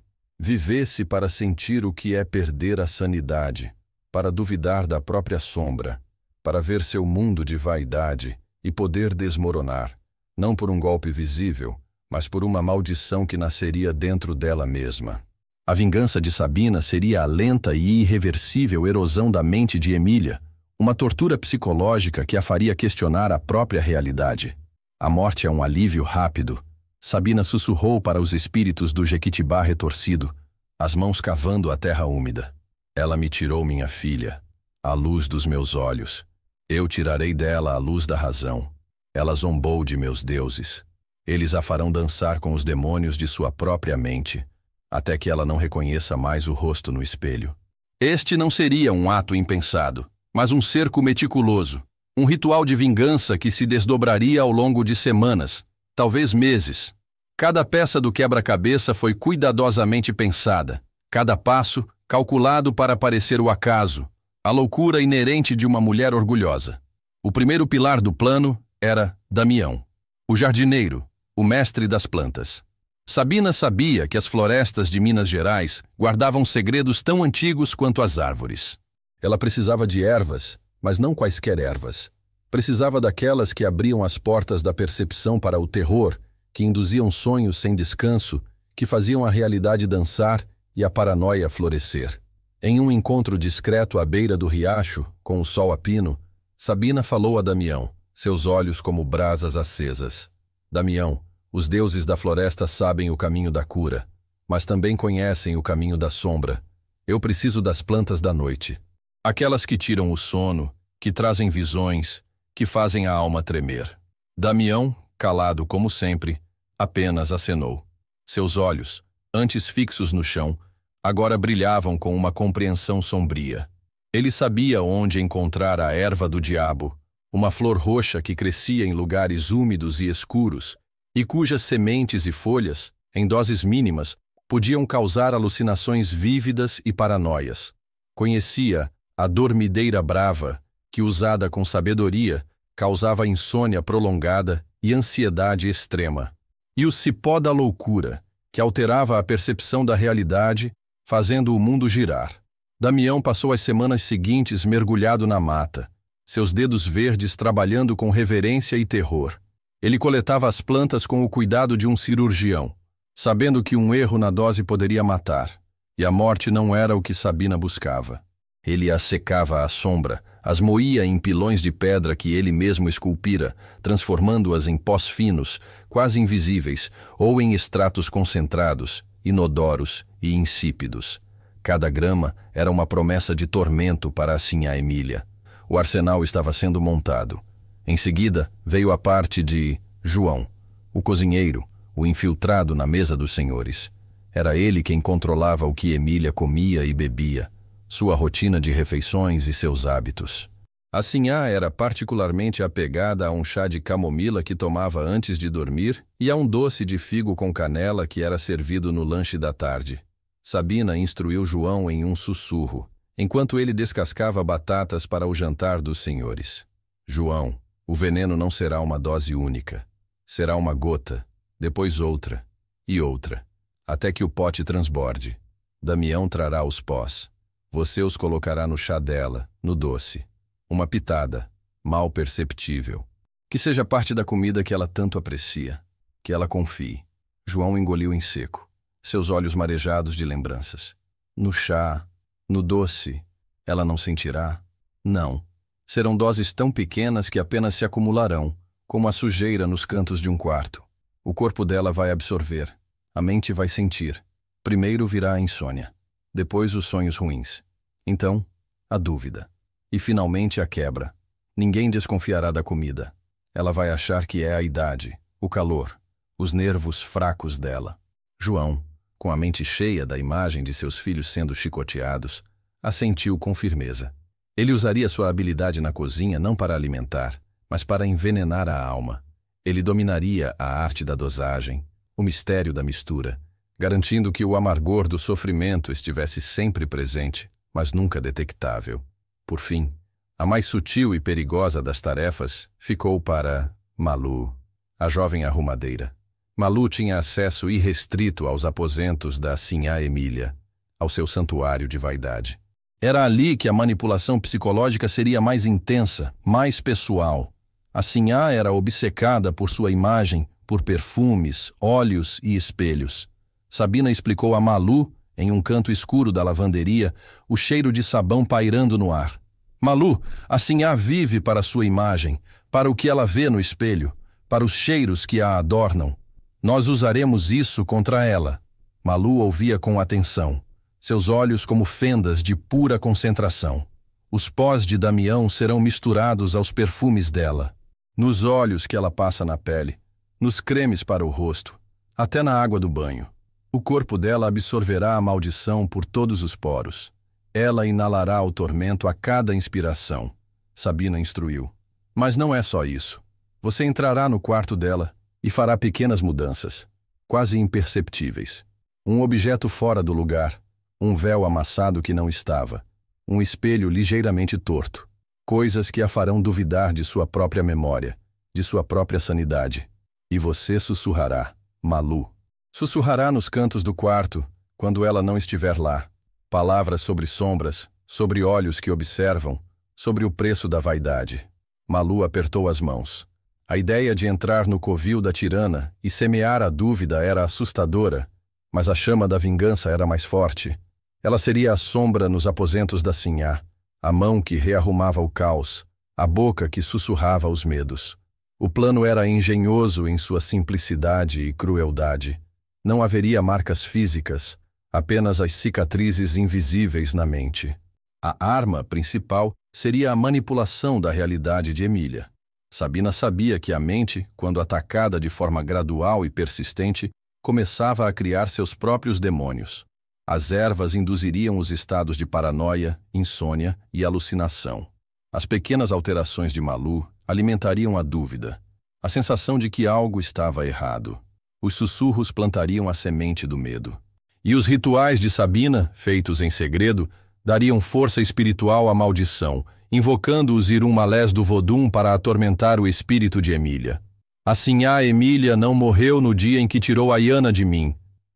Vivesse para sentir o que é perder a sanidade, para duvidar da própria sombra, para ver seu mundo de vaidade e poder desmoronar, não por um golpe visível, mas por uma maldição que nasceria dentro dela mesma. A vingança de Sabina seria a lenta e irreversível erosão da mente de Emília, uma tortura psicológica que a faria questionar a própria realidade. A morte é um alívio rápido. Sabina sussurrou para os espíritos do Jequitibá retorcido, as mãos cavando a terra úmida. Ela me tirou minha filha, a luz dos meus olhos. Eu tirarei dela a luz da razão. Ela zombou de meus deuses. Eles a farão dançar com os demônios de sua própria mente, até que ela não reconheça mais o rosto no espelho. Este não seria um ato impensado, mas um cerco meticuloso, um ritual de vingança que se desdobraria ao longo de semanas, talvez meses. Cada peça do quebra-cabeça foi cuidadosamente pensada, cada passo calculado para parecer o acaso, a loucura inerente de uma mulher orgulhosa. O primeiro pilar do plano era Damião, o jardineiro, o mestre das plantas. Sabina sabia que as florestas de Minas Gerais guardavam segredos tão antigos quanto as árvores. Ela precisava de ervas, mas não quaisquer ervas. Precisava daquelas que abriam as portas da percepção para o terror, que induziam sonhos sem descanso, que faziam a realidade dançar e a paranoia florescer. Em um encontro discreto à beira do riacho, com o sol a pino, Sabina falou a Damião, seus olhos como brasas acesas. Damião, os deuses da floresta sabem o caminho da cura, mas também conhecem o caminho da sombra. Eu preciso das plantas da noite. Aquelas que tiram o sono, que trazem visões, que fazem a alma tremer. Damião, calado como sempre, apenas acenou. Seus olhos, antes fixos no chão, agora brilhavam com uma compreensão sombria. Ele sabia onde encontrar a erva do diabo, uma flor roxa que crescia em lugares úmidos e escuros, e cujas sementes e folhas, em doses mínimas, podiam causar alucinações vívidas e paranoias. Conhecia a dormideira brava, que, usada com sabedoria, causava insônia prolongada e ansiedade extrema. E o cipó da loucura, que alterava a percepção da realidade, fazendo o mundo girar. Damião passou as semanas seguintes mergulhado na mata, seus dedos verdes trabalhando com reverência e terror. Ele coletava as plantas com o cuidado de um cirurgião, sabendo que um erro na dose poderia matar, e a morte não era o que Sabina buscava. Ele as secava à sombra, as moía em pilões de pedra que ele mesmo esculpira, transformando-as em pós finos, quase invisíveis, ou em extratos concentrados, inodoros e insípidos. Cada grama era uma promessa de tormento para a sinhá Emília. O arsenal estava sendo montado. Em seguida, veio a parte de João, o cozinheiro, o infiltrado na mesa dos senhores. Era ele quem controlava o que Emília comia e bebia, sua rotina de refeições e seus hábitos. A sinhá era particularmente apegada a um chá de camomila que tomava antes de dormir e a um doce de figo com canela que era servido no lanche da tarde. Sabina instruiu João em um sussurro, enquanto ele descascava batatas para o jantar dos senhores. João, o veneno não será uma dose única. Será uma gota, depois outra e outra, até que o pote transborde. Damião trará os pós. Você os colocará no chá dela, no doce. Uma pitada, mal perceptível. Que seja parte da comida que ela tanto aprecia. Que ela confie. João engoliu em seco, seus olhos marejados de lembranças. No chá, no doce, ela não sentirá? Não. Serão doses tão pequenas que apenas se acumularão, como a sujeira nos cantos de um quarto. O corpo dela vai absorver. A mente vai sentir. Primeiro virá a insônia. Depois os sonhos ruins. Então, a dúvida. E finalmente a quebra. Ninguém desconfiará da comida. Ela vai achar que é a idade, o calor, os nervos fracos dela. João, com a mente cheia da imagem de seus filhos sendo chicoteados, assentiu com firmeza. Ele usaria sua habilidade na cozinha não para alimentar, mas para envenenar a alma. Ele dominaria a arte da dosagem, o mistério da mistura, garantindo que o amargor do sofrimento estivesse sempre presente, mas nunca detectável. Por fim, a mais sutil e perigosa das tarefas ficou para Malu, a jovem arrumadeira. Malu tinha acesso irrestrito aos aposentos da Sinhá Emília, ao seu santuário de vaidade. Era ali que a manipulação psicológica seria mais intensa, mais pessoal. A Sinhá era obcecada por sua imagem, por perfumes, óleos e espelhos. Sabina explicou a Malu, em um canto escuro da lavanderia, o cheiro de sabão pairando no ar. Malu, a Sinhá vive para sua imagem, para o que ela vê no espelho, para os cheiros que a adornam. Nós usaremos isso contra ela. Malu ouvia com atenção, seus olhos como fendas de pura concentração. Os pós de Damião serão misturados aos perfumes dela, nos óleos que ela passa na pele, nos cremes para o rosto, até na água do banho. O corpo dela absorverá a maldição por todos os poros. Ela inalará o tormento a cada inspiração. Sabina instruiu. Mas não é só isso. Você entrará no quarto dela e fará pequenas mudanças, quase imperceptíveis. Um objeto fora do lugar, um véu amassado que não estava, um espelho ligeiramente torto. Coisas que a farão duvidar de sua própria memória, de sua própria sanidade. E você sussurrará, Malu. Sussurrará nos cantos do quarto, quando ela não estiver lá. Palavras sobre sombras, sobre olhos que observam, sobre o preço da vaidade. Malu apertou as mãos. A ideia de entrar no covil da tirana e semear a dúvida era assustadora, mas a chama da vingança era mais forte. Ela seria a sombra nos aposentos da Sinhá, a mão que rearrumava o caos, a boca que sussurrava os medos. O plano era engenhoso em sua simplicidade e crueldade. Não haveria marcas físicas, apenas as cicatrizes invisíveis na mente. A arma principal seria a manipulação da realidade de Emília. Sabina sabia que a mente, quando atacada de forma gradual e persistente, começava a criar seus próprios demônios. As ervas induziriam os estados de paranoia, insônia e alucinação. As pequenas alterações de Malu alimentariam a dúvida, a sensação de que algo estava errado. Os sussurros plantariam a semente do medo. E os rituais de Sabina, feitos em segredo, dariam força espiritual à maldição, invocando os Irum-Malés do Vodum para atormentar o espírito de Emília. A Sinhá Emília não morreu no dia em que tirou a Iana de mim,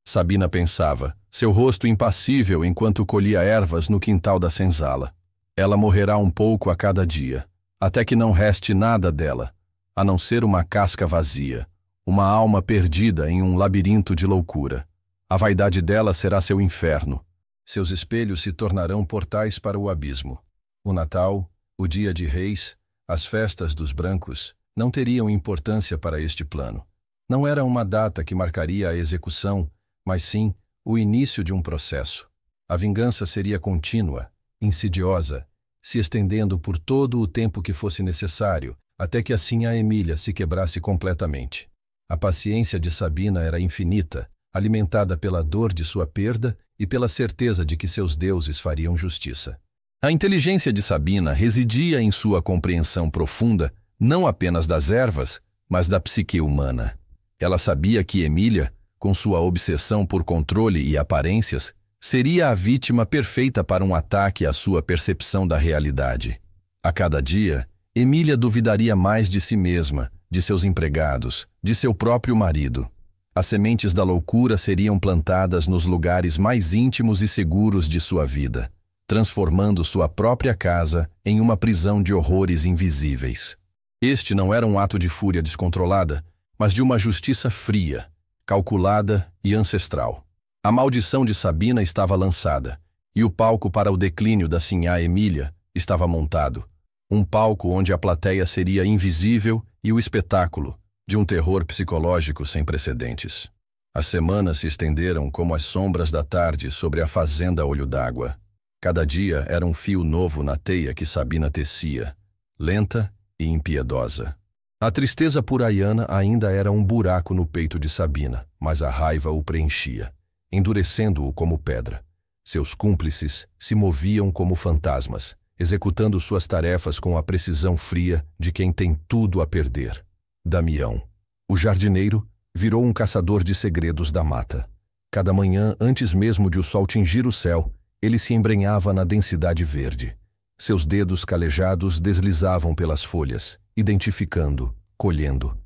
Sabina pensava, seu rosto impassível enquanto colhia ervas no quintal da senzala. Ela morrerá um pouco a cada dia, até que não reste nada dela, a não ser uma casca vazia. Uma alma perdida em um labirinto de loucura. A vaidade dela será seu inferno. Seus espelhos se tornarão portais para o abismo. O Natal, o Dia de Reis, as festas dos brancos não teriam importância para este plano. Não era uma data que marcaria a execução, mas sim o início de um processo. A vingança seria contínua, insidiosa, se estendendo por todo o tempo que fosse necessário, até que assim a Emília se quebrasse completamente. A paciência de Sabina era infinita, alimentada pela dor de sua perda e pela certeza de que seus deuses fariam justiça. A inteligência de Sabina residia em sua compreensão profunda, não apenas das ervas, mas da psique humana. Ela sabia que Emília, com sua obsessão por controle e aparências, seria a vítima perfeita para um ataque à sua percepção da realidade. A cada dia, Emília duvidaria mais de si mesma, de seus empregados, de seu próprio marido. As sementes da loucura seriam plantadas nos lugares mais íntimos e seguros de sua vida, transformando sua própria casa em uma prisão de horrores invisíveis. Este não era um ato de fúria descontrolada, mas de uma justiça fria, calculada e ancestral. A maldição de Sabina estava lançada, e o palco para o declínio da Sinhá Emília estava montado. Um palco onde a plateia seria invisível e o espetáculo, de um terror psicológico sem precedentes. As semanas se estenderam como as sombras da tarde sobre a fazenda Olho d'Água. Cada dia era um fio novo na teia que Sabina tecia, lenta e impiedosa. A tristeza por Iana ainda era um buraco no peito de Sabina, mas a raiva o preenchia, endurecendo-o como pedra. Seus cúmplices se moviam como fantasmas, executando suas tarefas com a precisão fria de quem tem tudo a perder. Damião, o jardineiro, virou um caçador de segredos da mata. Cada manhã, antes mesmo de o sol tingir o céu, ele se embrenhava na densidade verde. Seus dedos calejados deslizavam pelas folhas, identificando, colhendo.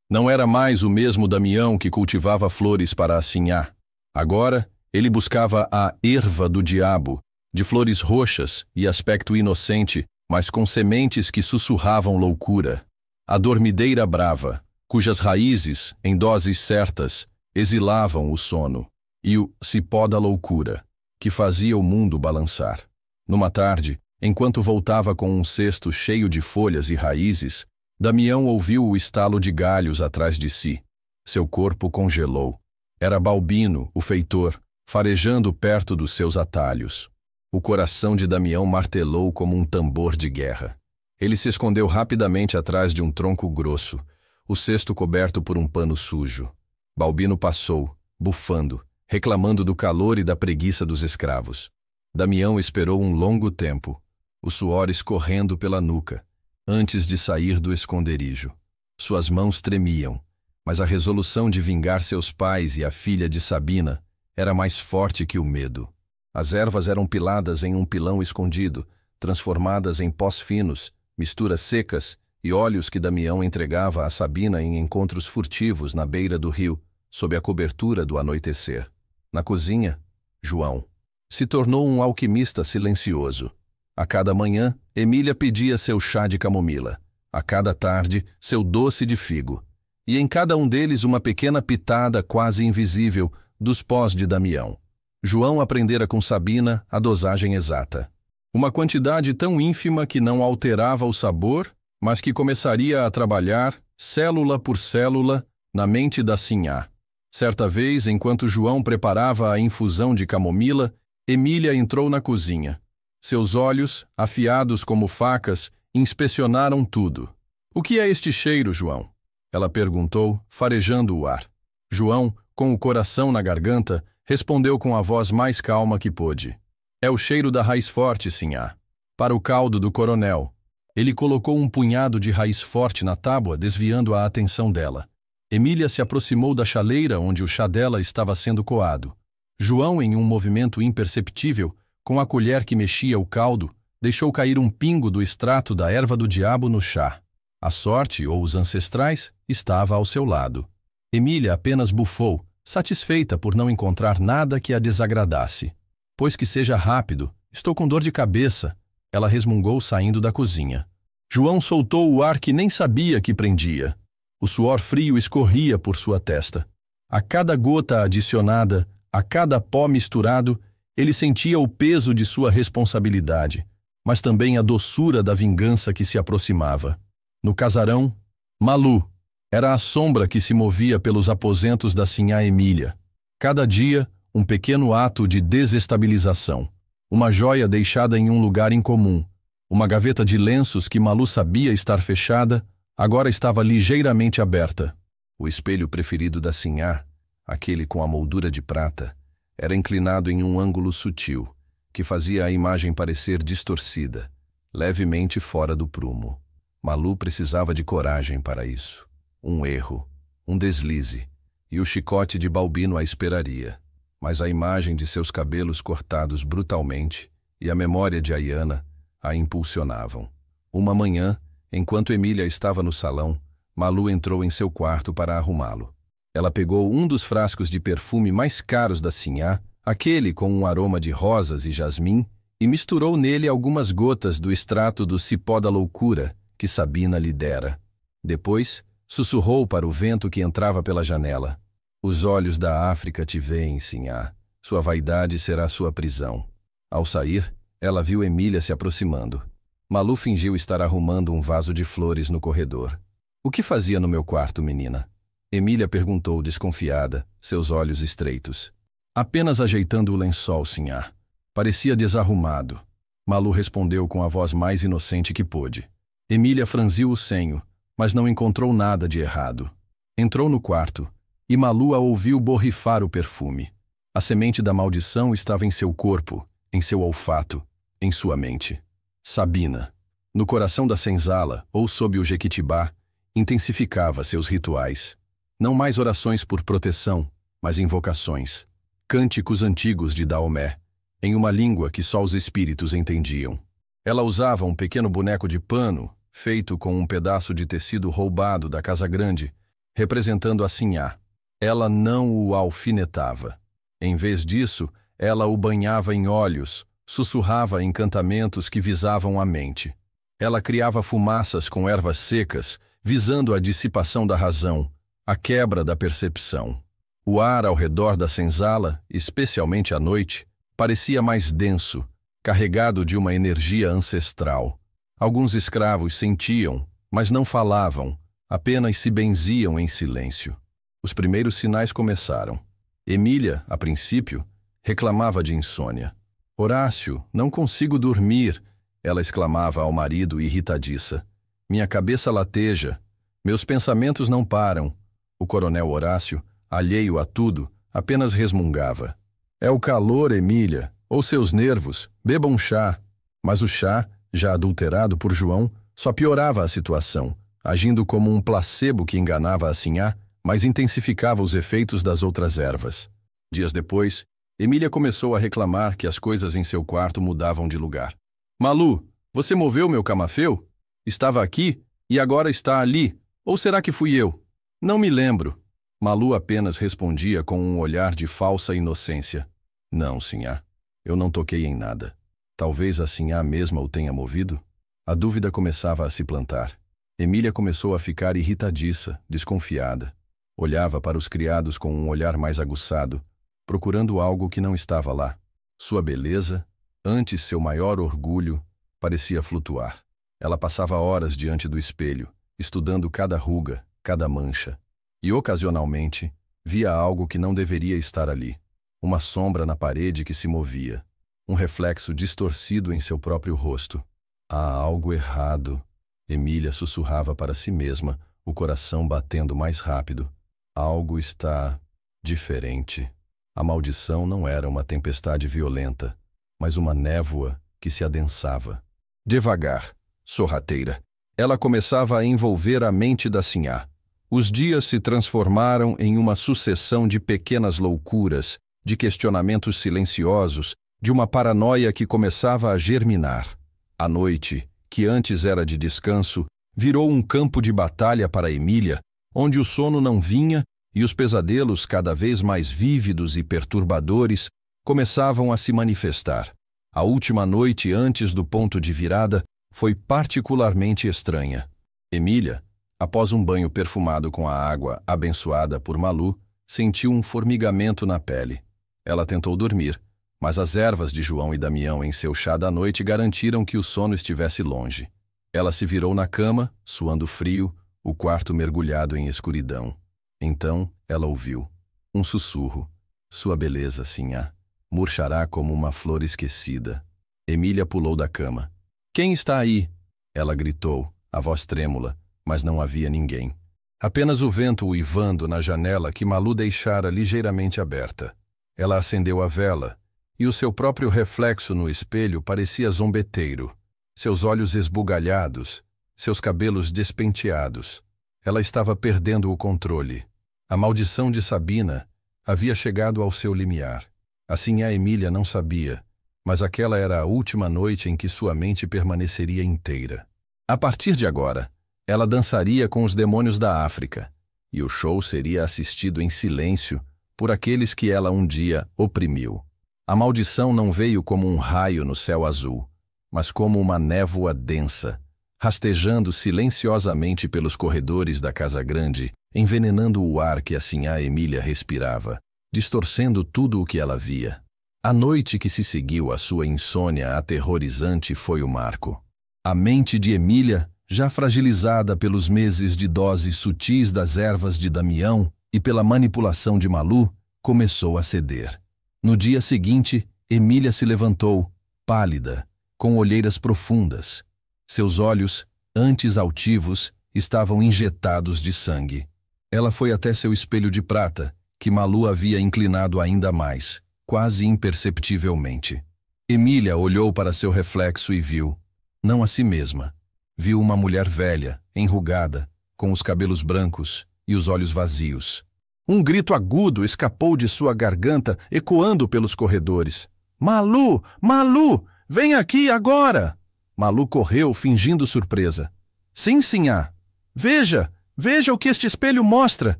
Não era mais o mesmo Damião que cultivava flores para a Sinhá. Agora, ele buscava a erva do diabo, de flores roxas e aspecto inocente, mas com sementes que sussurravam loucura. A dormideira brava, cujas raízes, em doses certas, exilavam o sono, e o cipó da loucura, que fazia o mundo balançar. Numa tarde, enquanto voltava com um cesto cheio de folhas e raízes, Damião ouviu o estalo de galhos atrás de si. Seu corpo congelou. Era Balbino, o feitor, farejando perto dos seus atalhos. O coração de Damião martelou como um tambor de guerra. Ele se escondeu rapidamente atrás de um tronco grosso, o cesto coberto por um pano sujo. Balbino passou, bufando, reclamando do calor e da preguiça dos escravos. Damião esperou um longo tempo, o suor escorrendo pela nuca, antes de sair do esconderijo. Suas mãos tremiam, mas a resolução de vingar seus pais e a filha de Sabina era mais forte que o medo. As ervas eram piladas em um pilão escondido, transformadas em pós finos, misturas secas e óleos que Damião entregava a Sabina em encontros furtivos na beira do rio, sob a cobertura do anoitecer. Na cozinha, João se tornou um alquimista silencioso. A cada manhã, Emília pedia seu chá de camomila. A cada tarde, seu doce de figo. E em cada um deles uma pequena pitada quase invisível dos pós de Damião. João aprendera com Sabina a dosagem exata. Uma quantidade tão ínfima que não alterava o sabor, mas que começaria a trabalhar, célula por célula, na mente da Sinhá. Certa vez, enquanto João preparava a infusão de camomila, Emília entrou na cozinha. Seus olhos, afiados como facas, inspecionaram tudo. "O que é este cheiro, João?" ela perguntou, farejando o ar. João, com o coração na garganta, respondeu com a voz mais calma que pôde. "É o cheiro da raiz forte, Sinhá. Para o caldo do coronel." Ele colocou um punhado de raiz forte na tábua, desviando a atenção dela. Emília se aproximou da chaleira onde o chá dela estava sendo coado. João, em um movimento imperceptível, com a colher que mexia o caldo, deixou cair um pingo do extrato da erva do diabo no chá. A sorte, ou os ancestrais, estava ao seu lado. Emília apenas bufou, satisfeita por não encontrar nada que a desagradasse. "Pois que seja rápido, estou com dor de cabeça", ela resmungou saindo da cozinha. João soltou o ar que nem sabia que prendia. O suor frio escorria por sua testa. A cada gota adicionada, a cada pó misturado, ele sentia o peso de sua responsabilidade, mas também a doçura da vingança que se aproximava. No casarão, Malu era a sombra que se movia pelos aposentos da Sinhá Emília. Cada dia, um pequeno ato de desestabilização. Uma joia deixada em um lugar incomum. Uma gaveta de lenços que Malu sabia estar fechada, agora estava ligeiramente aberta. O espelho preferido da Sinhá, aquele com a moldura de prata, era inclinado em um ângulo sutil, que fazia a imagem parecer distorcida, levemente fora do prumo. Malu precisava de coragem para isso. Um erro, um deslize, e o chicote de Balbino a esperaria. Mas a imagem de seus cabelos cortados brutalmente e a memória de Ayana a impulsionavam. Uma manhã, enquanto Emília estava no salão, Malu entrou em seu quarto para arrumá-lo. Ela pegou um dos frascos de perfume mais caros da Sinhá, aquele com um aroma de rosas e jasmim, e misturou nele algumas gotas do extrato do cipó da loucura que Sabina lhe dera. Depois, sussurrou para o vento que entrava pela janela. "Os olhos da África te veem, Sinhá. Sua vaidade será sua prisão." Ao sair, ela viu Emília se aproximando. Malu fingiu estar arrumando um vaso de flores no corredor. "O que fazia no meu quarto, menina?" Emília perguntou desconfiada, seus olhos estreitos. "Apenas ajeitando o lençol, Sinhá. Parecia desarrumado." Malu respondeu com a voz mais inocente que pôde. Emília franziu o senho, mas não encontrou nada de errado. Entrou no quarto, e Malu a ouviu borrifar o perfume. A semente da maldição estava em seu corpo, em seu olfato, em sua mente. Sabina, no coração da senzala, ou sob o jequitibá, intensificava seus rituais. Não mais orações por proteção, mas invocações. Cânticos antigos de Daomé, em uma língua que só os espíritos entendiam. Ela usava um pequeno boneco de pano, feito com um pedaço de tecido roubado da casa grande, representando a Sinhá. Ela não o alfinetava. Em vez disso, ela o banhava em óleos, sussurrava encantamentos que visavam a mente. Ela criava fumaças com ervas secas, visando a dissipação da razão, a quebra da percepção. O ar ao redor da senzala, especialmente à noite, parecia mais denso, carregado de uma energia ancestral. Alguns escravos sentiam, mas não falavam, apenas se benziam em silêncio. Os primeiros sinais começaram. Emília, a princípio, reclamava de insônia. Horácio, não consigo dormir, ela exclamava ao marido irritadiça. Minha cabeça lateja, meus pensamentos não param. O coronel Horácio, alheio a tudo, apenas resmungava. É o calor, Emília, ou seus nervos, beba um chá. Mas o chá, já adulterado por João, só piorava a situação, agindo como um placebo que enganava a Sinhá, mas intensificava os efeitos das outras ervas. Dias depois, Emília começou a reclamar que as coisas em seu quarto mudavam de lugar. Malu, você moveu meu camafeu? Estava aqui e agora está ali. Ou será que fui eu? Não me lembro. Malu apenas respondia com um olhar de falsa inocência. Não, Sinhá, eu não toquei em nada. Talvez a Sinhá mesma o tenha movido? A dúvida começava a se plantar. Emília começou a ficar irritadiça, desconfiada. Olhava para os criados com um olhar mais aguçado, procurando algo que não estava lá. Sua beleza, antes seu maior orgulho, parecia flutuar. Ela passava horas diante do espelho, estudando cada ruga, cada mancha. E, ocasionalmente, via algo que não deveria estar ali. Uma sombra na parede que se movia. Um reflexo distorcido em seu próprio rosto. Há algo errado. Emília sussurrava para si mesma, o coração batendo mais rápido. Algo está diferente. A maldição não era uma tempestade violenta, mas uma névoa que se adensava. Devagar, sorrateira, ela começava a envolver a mente da Sinhá. Os dias se transformaram em uma sucessão de pequenas loucuras, de questionamentos silenciosos, de uma paranoia que começava a germinar. A noite, que antes era de descanso, virou um campo de batalha para Emília, onde o sono não vinha e os pesadelos, cada vez mais vívidos e perturbadores, começavam a se manifestar. A última noite antes do ponto de virada foi particularmente estranha. Emília, após um banho perfumado com a água abençoada por Malu, sentiu um formigamento na pele. Ela tentou dormir, mas as ervas de João e Damião em seu chá da noite garantiram que o sono estivesse longe. Ela se virou na cama, suando frio, o quarto mergulhado em escuridão. Então ela ouviu um sussurro. Sua beleza, Sinhá, murchará como uma flor esquecida. Emília pulou da cama. Quem está aí? Ela gritou, a voz trêmula, mas não havia ninguém. Apenas o vento uivando na janela que Malu deixara ligeiramente aberta. Ela acendeu a vela, e o seu próprio reflexo no espelho parecia zombeteiro. Seus olhos esbugalhados, seus cabelos despenteados. Ela estava perdendo o controle. A maldição de Sabina havia chegado ao seu limiar. Assim a Emília não sabia, mas aquela era a última noite em que sua mente permaneceria inteira. A partir de agora, ela dançaria com os demônios da África, e o show seria assistido em silêncio por aqueles que ela um dia oprimiu. A maldição não veio como um raio no céu azul, mas como uma névoa densa, rastejando silenciosamente pelos corredores da Casa Grande, envenenando o ar que a Sinhá Emília respirava, distorcendo tudo o que ela via. A noite que se seguiu à sua insônia aterrorizante foi o marco. A mente de Emília, já fragilizada pelos meses de doses sutis das ervas de Damião e pela manipulação de Malu, começou a ceder. No dia seguinte, Emília se levantou, pálida, com olheiras profundas. Seus olhos, antes altivos, estavam injetados de sangue. Ela foi até seu espelho de prata, que Malu havia inclinado ainda mais, quase imperceptivelmente. Emília olhou para seu reflexo e viu, não a si mesma, viu uma mulher velha, enrugada, com os cabelos brancos e os olhos vazios. Um grito agudo escapou de sua garganta, ecoando pelos corredores. Malu! Malu! Vem aqui agora! Malu correu, fingindo surpresa. Sim, Sinhá. Veja! Veja o que este espelho mostra.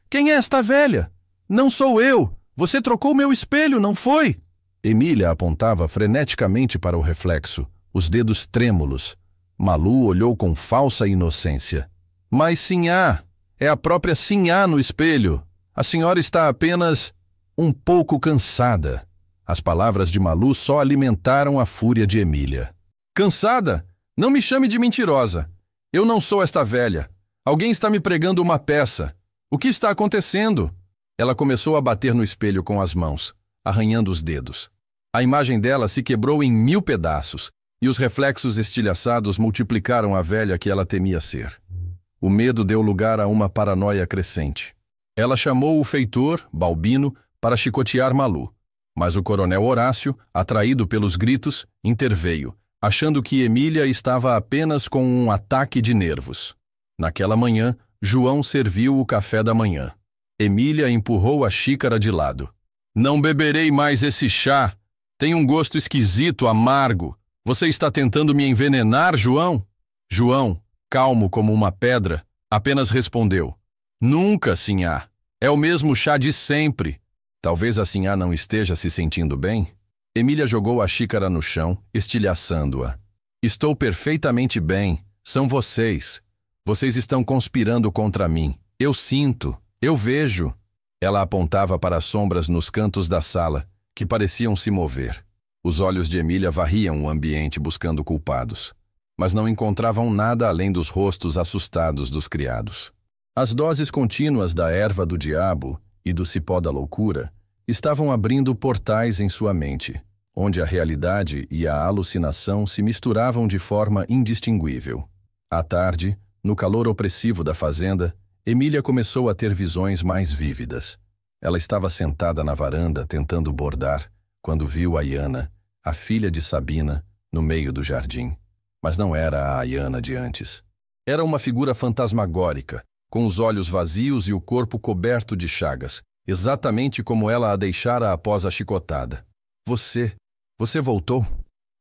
Quem é esta velha? Não sou eu. Você trocou meu espelho, não foi? Emília apontava freneticamente para o reflexo, os dedos trêmulos. Malu olhou com falsa inocência. Mas Sinhá, é a própria Sinhá no espelho. A senhora está apenas um pouco cansada. As palavras de Malu só alimentaram a fúria de Emília. Cansada? Não me chame de mentirosa. Eu não sou esta velha. Alguém está me pregando uma peça. O que está acontecendo? Ela começou a bater no espelho com as mãos, arranhando os dedos. A imagem dela se quebrou em 1000 pedaços, e os reflexos estilhaçados multiplicaram a velha que ela temia ser. O medo deu lugar a uma paranoia crescente. Ela chamou o feitor, Balbino, para chicotear Malu. Mas o coronel Horácio, atraído pelos gritos, interveio, achando que Emília estava apenas com um ataque de nervos. Naquela manhã, João serviu o café da manhã. Emília empurrou a xícara de lado. Não beberei mais esse chá. Tem um gosto esquisito, amargo. Você está tentando me envenenar, João? João, calmo como uma pedra, apenas respondeu. Nunca, Sinhá. É o mesmo chá de sempre. Talvez a Sinhá não esteja se sentindo bem? Emília jogou a xícara no chão, estilhaçando-a. Estou perfeitamente bem. São vocês. Vocês estão conspirando contra mim. Eu sinto. Eu vejo. Ela apontava para as sombras nos cantos da sala, que pareciam se mover. Os olhos de Emília varriam o ambiente buscando culpados, mas não encontravam nada além dos rostos assustados dos criados. As doses contínuas da erva do diabo e do cipó da loucura estavam abrindo portais em sua mente, onde a realidade e a alucinação se misturavam de forma indistinguível. À tarde, no calor opressivo da fazenda, Emília começou a ter visões mais vívidas. Ela estava sentada na varanda tentando bordar, quando viu Ayana, a filha de Sabina, no meio do jardim. Mas não era a Ayana de antes. Era uma figura fantasmagórica, com os olhos vazios e o corpo coberto de chagas, exatamente como ela a deixara após a chicotada. Você voltou?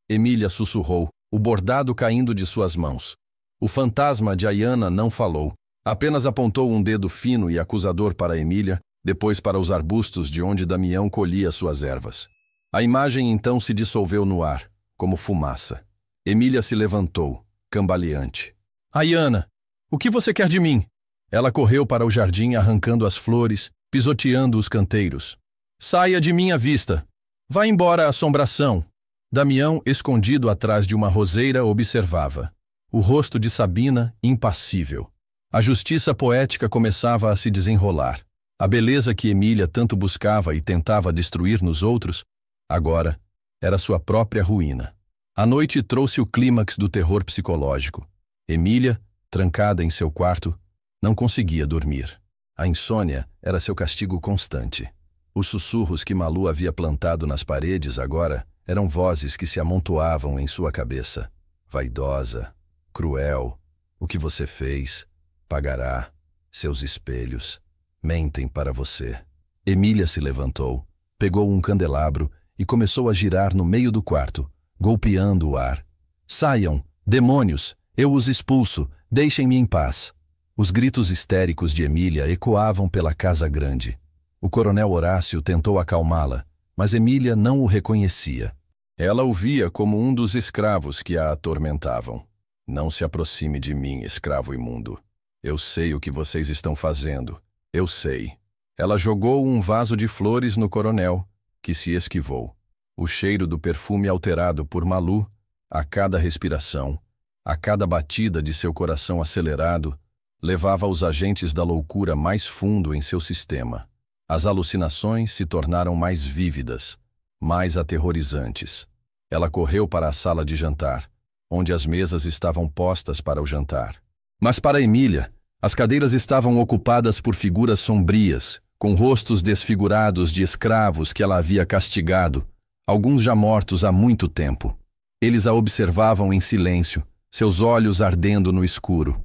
Emília sussurrou, o bordado caindo de suas mãos. O fantasma de Ayana não falou, apenas apontou um dedo fino e acusador para Emília, depois para os arbustos de onde Damião colhia suas ervas. A imagem então se dissolveu no ar, como fumaça. Emília se levantou, cambaleante. Ayana, o que você quer de mim? Ela correu para o jardim arrancando as flores, pisoteando os canteiros. Saia de minha vista. Vá embora, assombração. Damião, escondido atrás de uma roseira, observava. O rosto de Sabina, impassível. A justiça poética começava a se desenrolar. A beleza que Emília tanto buscava e tentava destruir nos outros, agora, era sua própria ruína. A noite trouxe o clímax do terror psicológico. Emília, trancada em seu quarto, não conseguia dormir. A insônia era seu castigo constante. Os sussurros que Malu havia plantado nas paredes agora eram vozes que se amontoavam em sua cabeça. Vaidosa, cruel, o que você fez, pagará, seus espelhos, mentem para você. Emília se levantou, pegou um candelabro e começou a girar no meio do quarto, golpeando o ar. Saiam, demônios, eu os expulso, deixem-me em paz. Os gritos histéricos de Emília ecoavam pela casa grande. O coronel Horácio tentou acalmá-la, mas Emília não o reconhecia. Ela o via como um dos escravos que a atormentavam. Não se aproxime de mim, escravo imundo. Eu sei o que vocês estão fazendo. Eu sei. Ela jogou um vaso de flores no coronel, que se esquivou. O cheiro do perfume alterado por Malu, a cada respiração, a cada batida de seu coração acelerado, levava os agentes da loucura mais fundo em seu sistema. As alucinações se tornaram mais vívidas, mais aterrorizantes. Ela correu para a sala de jantar, onde as mesas estavam postas para o jantar. Mas para Emília, as cadeiras estavam ocupadas por figuras sombrias, com rostos desfigurados de escravos que ela havia castigado, alguns já mortos há muito tempo. Eles a observavam em silêncio, seus olhos ardendo no escuro.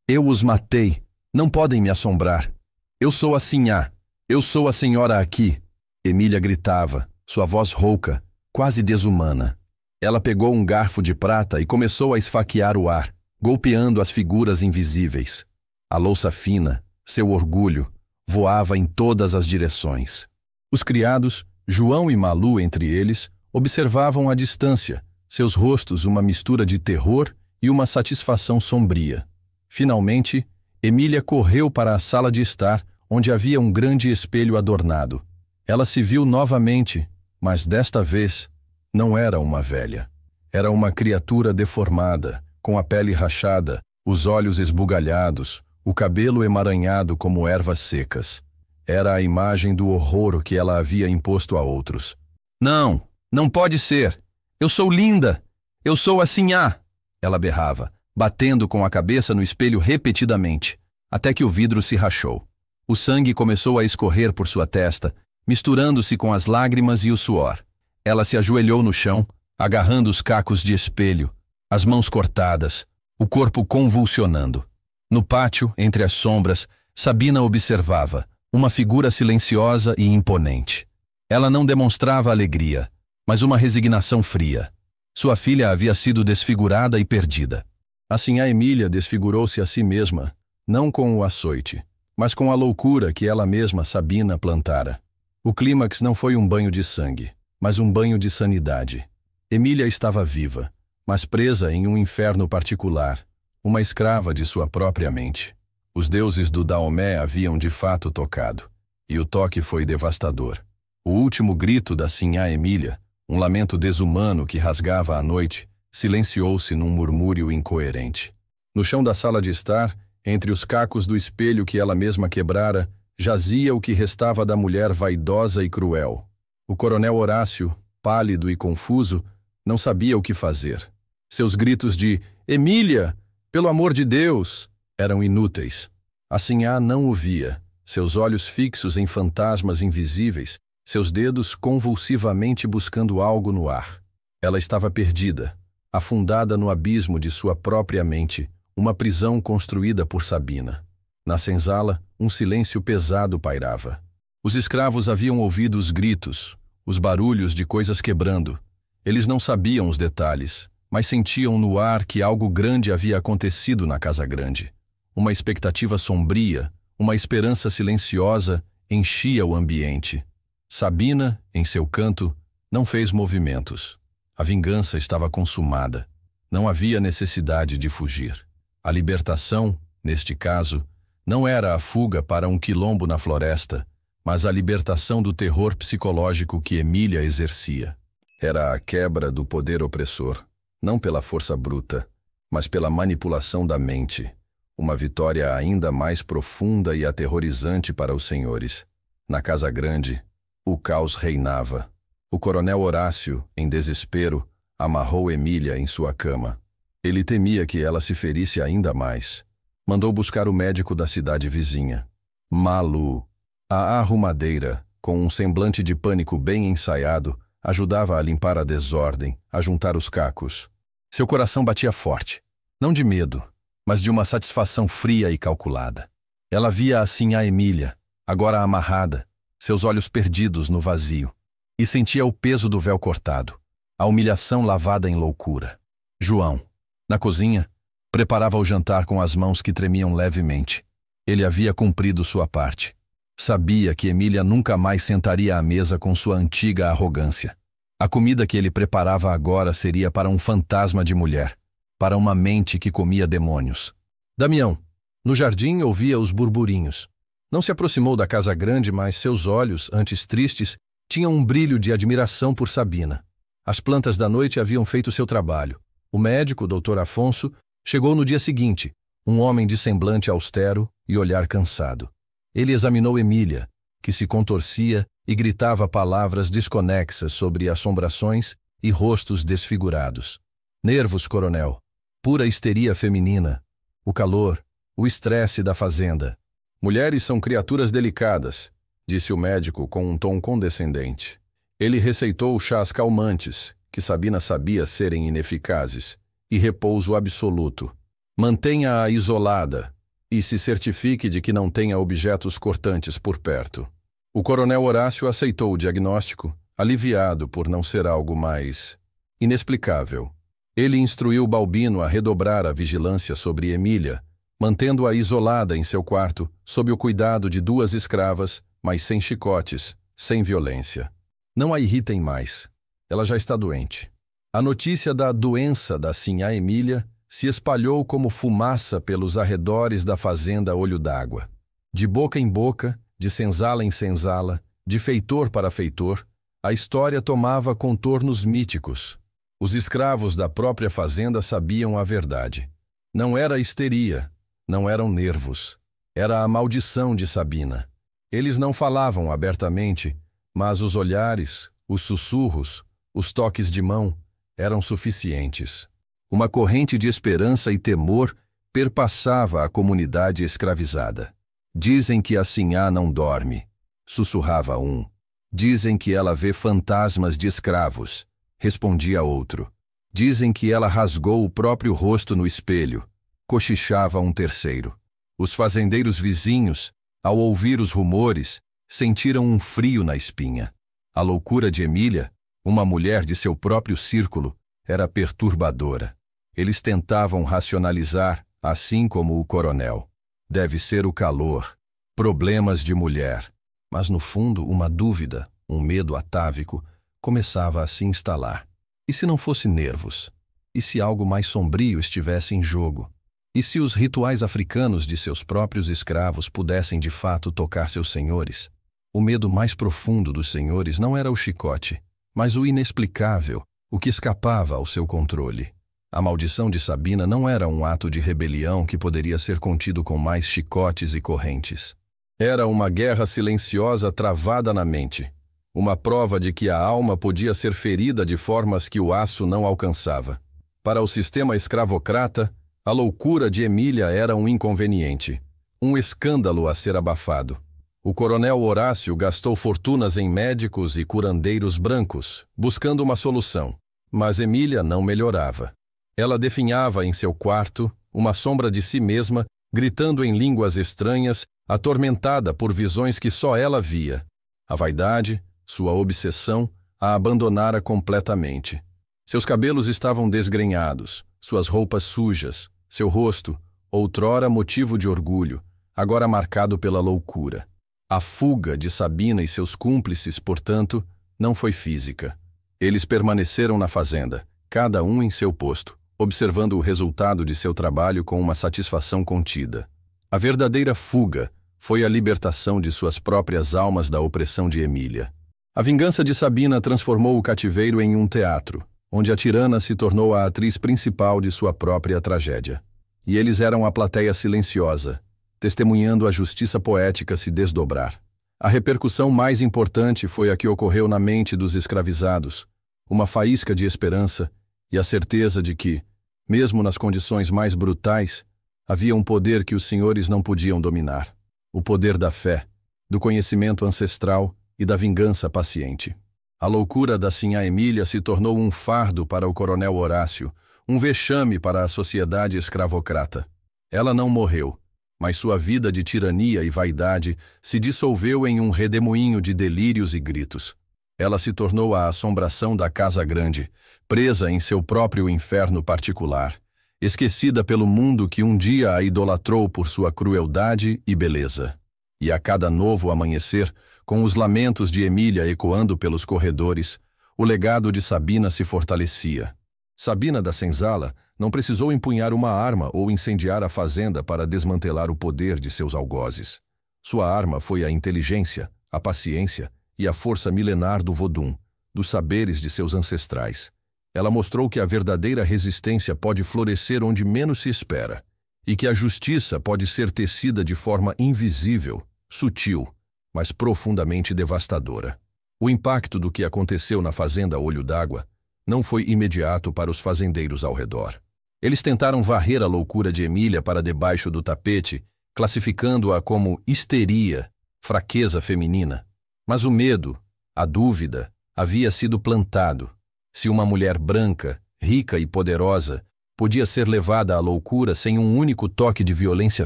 Eu os matei. Não podem me assombrar. Eu sou a Sinhá. Eu sou a senhora aqui. Emília gritava, sua voz rouca, quase desumana. Ela pegou um garfo de prata e começou a esfaquear o ar, golpeando as figuras invisíveis. A louça fina, seu orgulho, voava em todas as direções. Os criados, João e Malu entre eles, observavam à distância, seus rostos uma mistura de terror e uma satisfação sombria. Finalmente, Emília correu para a sala de estar, onde havia um grande espelho adornado. Ela se viu novamente, mas desta vez não era uma velha. Era uma criatura deformada, com a pele rachada, os olhos esbugalhados, o cabelo emaranhado como ervas secas. Era a imagem do horror que ela havia imposto a outros. Não, não pode ser! Eu sou linda! Eu sou a Sinhá! Ela berrava, batendo com a cabeça no espelho repetidamente, até que o vidro se rachou. O sangue começou a escorrer por sua testa, misturando-se com as lágrimas e o suor. Ela se ajoelhou no chão, agarrando os cacos de espelho, as mãos cortadas, o corpo convulsionando. No pátio, entre as sombras, Sabina observava, uma figura silenciosa e imponente. Ela não demonstrava alegria, mas uma resignação fria. Sua filha havia sido desfigurada e perdida. Assim a Emília desfigurou-se a si mesma, não com o açoite, mas com a loucura que ela mesma, Sabina, plantara. O clímax não foi um banho de sangue, mas um banho de sanidade. Emília estava viva, mas presa em um inferno particular, uma escrava de sua própria mente. Os deuses do Daomé haviam de fato tocado, e o toque foi devastador. O último grito da Sinhá Emília, um lamento desumano que rasgava a noite, silenciou-se num murmúrio incoerente. No chão da sala de estar, entre os cacos do espelho que ela mesma quebrara, jazia o que restava da mulher vaidosa e cruel. O coronel Horácio, pálido e confuso, não sabia o que fazer. Seus gritos de "Emília, pelo amor de Deus!" eram inúteis. A Sinhá não o via, seus olhos fixos em fantasmas invisíveis, seus dedos convulsivamente buscando algo no ar. Ela estava perdida, afundada no abismo de sua própria mente, uma prisão construída por Sabina. Na senzala, um silêncio pesado pairava. Os escravos haviam ouvido os gritos, os barulhos de coisas quebrando. Eles não sabiam os detalhes, mas sentiam no ar que algo grande havia acontecido na Casa Grande. Uma expectativa sombria, uma esperança silenciosa enchia o ambiente. Sabina, em seu canto, não fez movimentos. A vingança estava consumada. Não havia necessidade de fugir. A libertação, neste caso, não era a fuga para um quilombo na floresta, mas a libertação do terror psicológico que Emília exercia. Era a quebra do poder opressor, não pela força bruta, mas pela manipulação da mente. Uma vitória ainda mais profunda e aterrorizante para os senhores. Na Casa Grande, o caos reinava. O coronel Horácio, em desespero, amarrou Emília em sua cama. Ele temia que ela se ferisse ainda mais. Mandou buscar o médico da cidade vizinha. Malu, a arrumadeira, com um semblante de pânico bem ensaiado, ajudava a limpar a desordem, a juntar os cacos. Seu coração batia forte, não de medo, mas de uma satisfação fria e calculada. Ela via assim a Emília, agora amarrada, seus olhos perdidos no vazio, e sentia o peso do véu cortado, a humilhação lavada em loucura. João, na cozinha, preparava o jantar com as mãos que tremiam levemente. Ele havia cumprido sua parte. Sabia que Emília nunca mais sentaria à mesa com sua antiga arrogância. A comida que ele preparava agora seria para um fantasma de mulher, para uma mente que comia demônios. Damião, no jardim, ouvia os burburinhos. Não se aproximou da Casa Grande, mas seus olhos, antes tristes, tinham um brilho de admiração por Sabina. As plantas da noite haviam feito seu trabalho. O médico, o Dr. Afonso, chegou no dia seguinte, um homem de semblante austero e olhar cansado. Ele examinou Emília, que se contorcia e gritava palavras desconexas sobre assombrações e rostos desfigurados. Nervos, coronel. Pura histeria feminina. O calor, o estresse da fazenda. Mulheres são criaturas delicadas, disse o médico com um tom condescendente. Ele receitou chás calmantes, que Sabina sabia serem ineficazes, e repouso absoluto. Mantenha-a isolada e se certifique de que não tenha objetos cortantes por perto. O coronel Horácio aceitou o diagnóstico, aliviado por não ser algo mais inexplicável. Ele instruiu Balbino a redobrar a vigilância sobre Emília, mantendo-a isolada em seu quarto, sob o cuidado de 2 escravas, mas sem chicotes, sem violência. Não a irritem mais. Ela já está doente. A notícia da doença da sinhá Emília se espalhou como fumaça pelos arredores da fazenda Olho d'Água. De boca em boca, de senzala em senzala, de feitor para feitor, a história tomava contornos míticos. Os escravos da própria fazenda sabiam a verdade. Não era histeria, não eram nervos. Era a maldição de Sabina. Eles não falavam abertamente, mas os olhares, os sussurros, os toques de mão eram suficientes. Uma corrente de esperança e temor perpassava a comunidade escravizada. Dizem que a sinhá não dorme, sussurrava um. Dizem que ela vê fantasmas de escravos, respondia outro. Dizem que ela rasgou o próprio rosto no espelho, cochichava um terceiro. Os fazendeiros vizinhos, ao ouvir os rumores, sentiram um frio na espinha. A loucura de Emília, uma mulher de seu próprio círculo, era perturbadora. Eles tentavam racionalizar, assim como o coronel. Deve ser o calor, problemas de mulher. Mas no fundo, uma dúvida, um medo atávico, começava a se instalar. E se não fosse nervos? E se algo mais sombrio estivesse em jogo? E se os rituais africanos de seus próprios escravos pudessem de fato tocar seus senhores? O medo mais profundo dos senhores não era o chicote, mas o inexplicável, o que escapava ao seu controle. A maldição de Sabina não era um ato de rebelião que poderia ser contido com mais chicotes e correntes. Era uma guerra silenciosa travada na mente, uma prova de que a alma podia ser ferida de formas que o aço não alcançava. Para o sistema escravocrata, a loucura de Emília era um inconveniente, um escândalo a ser abafado. O coronel Horácio gastou fortunas em médicos e curandeiros brancos, buscando uma solução, mas Emília não melhorava. Ela definhava em seu quarto, uma sombra de si mesma, gritando em línguas estranhas, atormentada por visões que só ela via. A vaidade, sua obsessão, a abandonara completamente. Seus cabelos estavam desgrenhados, suas roupas sujas, seu rosto, outrora motivo de orgulho, agora marcado pela loucura. A fuga de Sabina e seus cúmplices, portanto, não foi física. Eles permaneceram na fazenda, cada um em seu posto, observando o resultado de seu trabalho com uma satisfação contida. A verdadeira fuga foi a libertação de suas próprias almas da opressão de Emília. A vingança de Sabina transformou o cativeiro em um teatro, onde a tirana se tornou a atriz principal de sua própria tragédia. E eles eram a plateia silenciosa, testemunhando a justiça poética se desdobrar. A repercussão mais importante foi a que ocorreu na mente dos escravizados, uma faísca de esperança e a certeza de que, mesmo nas condições mais brutais, havia um poder que os senhores não podiam dominar. O poder da fé, do conhecimento ancestral e da vingança paciente. A loucura da sinhá Emília se tornou um fardo para o coronel Horácio, um vexame para a sociedade escravocrata. Ela não morreu, mas sua vida de tirania e vaidade se dissolveu em um redemoinho de delírios e gritos. Ela se tornou a assombração da Casa Grande, presa em seu próprio inferno particular, esquecida pelo mundo que um dia a idolatrou por sua crueldade e beleza. E a cada novo amanhecer, com os lamentos de Emília ecoando pelos corredores, o legado de Sabina se fortalecia. Sabina da Senzala não precisou empunhar uma arma ou incendiar a fazenda para desmantelar o poder de seus algozes. Sua arma foi a inteligência, a paciência e a força milenar do Vodun, dos saberes de seus ancestrais. Ela mostrou que a verdadeira resistência pode florescer onde menos se espera, e que a justiça pode ser tecida de forma invisível, sutil, mas profundamente devastadora. O impacto do que aconteceu na fazenda Olho d'Água não foi imediato para os fazendeiros ao redor. Eles tentaram varrer a loucura de Emília para debaixo do tapete, classificando-a como histeria, fraqueza feminina. Mas o medo, a dúvida, havia sido plantado. Se uma mulher branca, rica e poderosa, podia ser levada à loucura sem um único toque de violência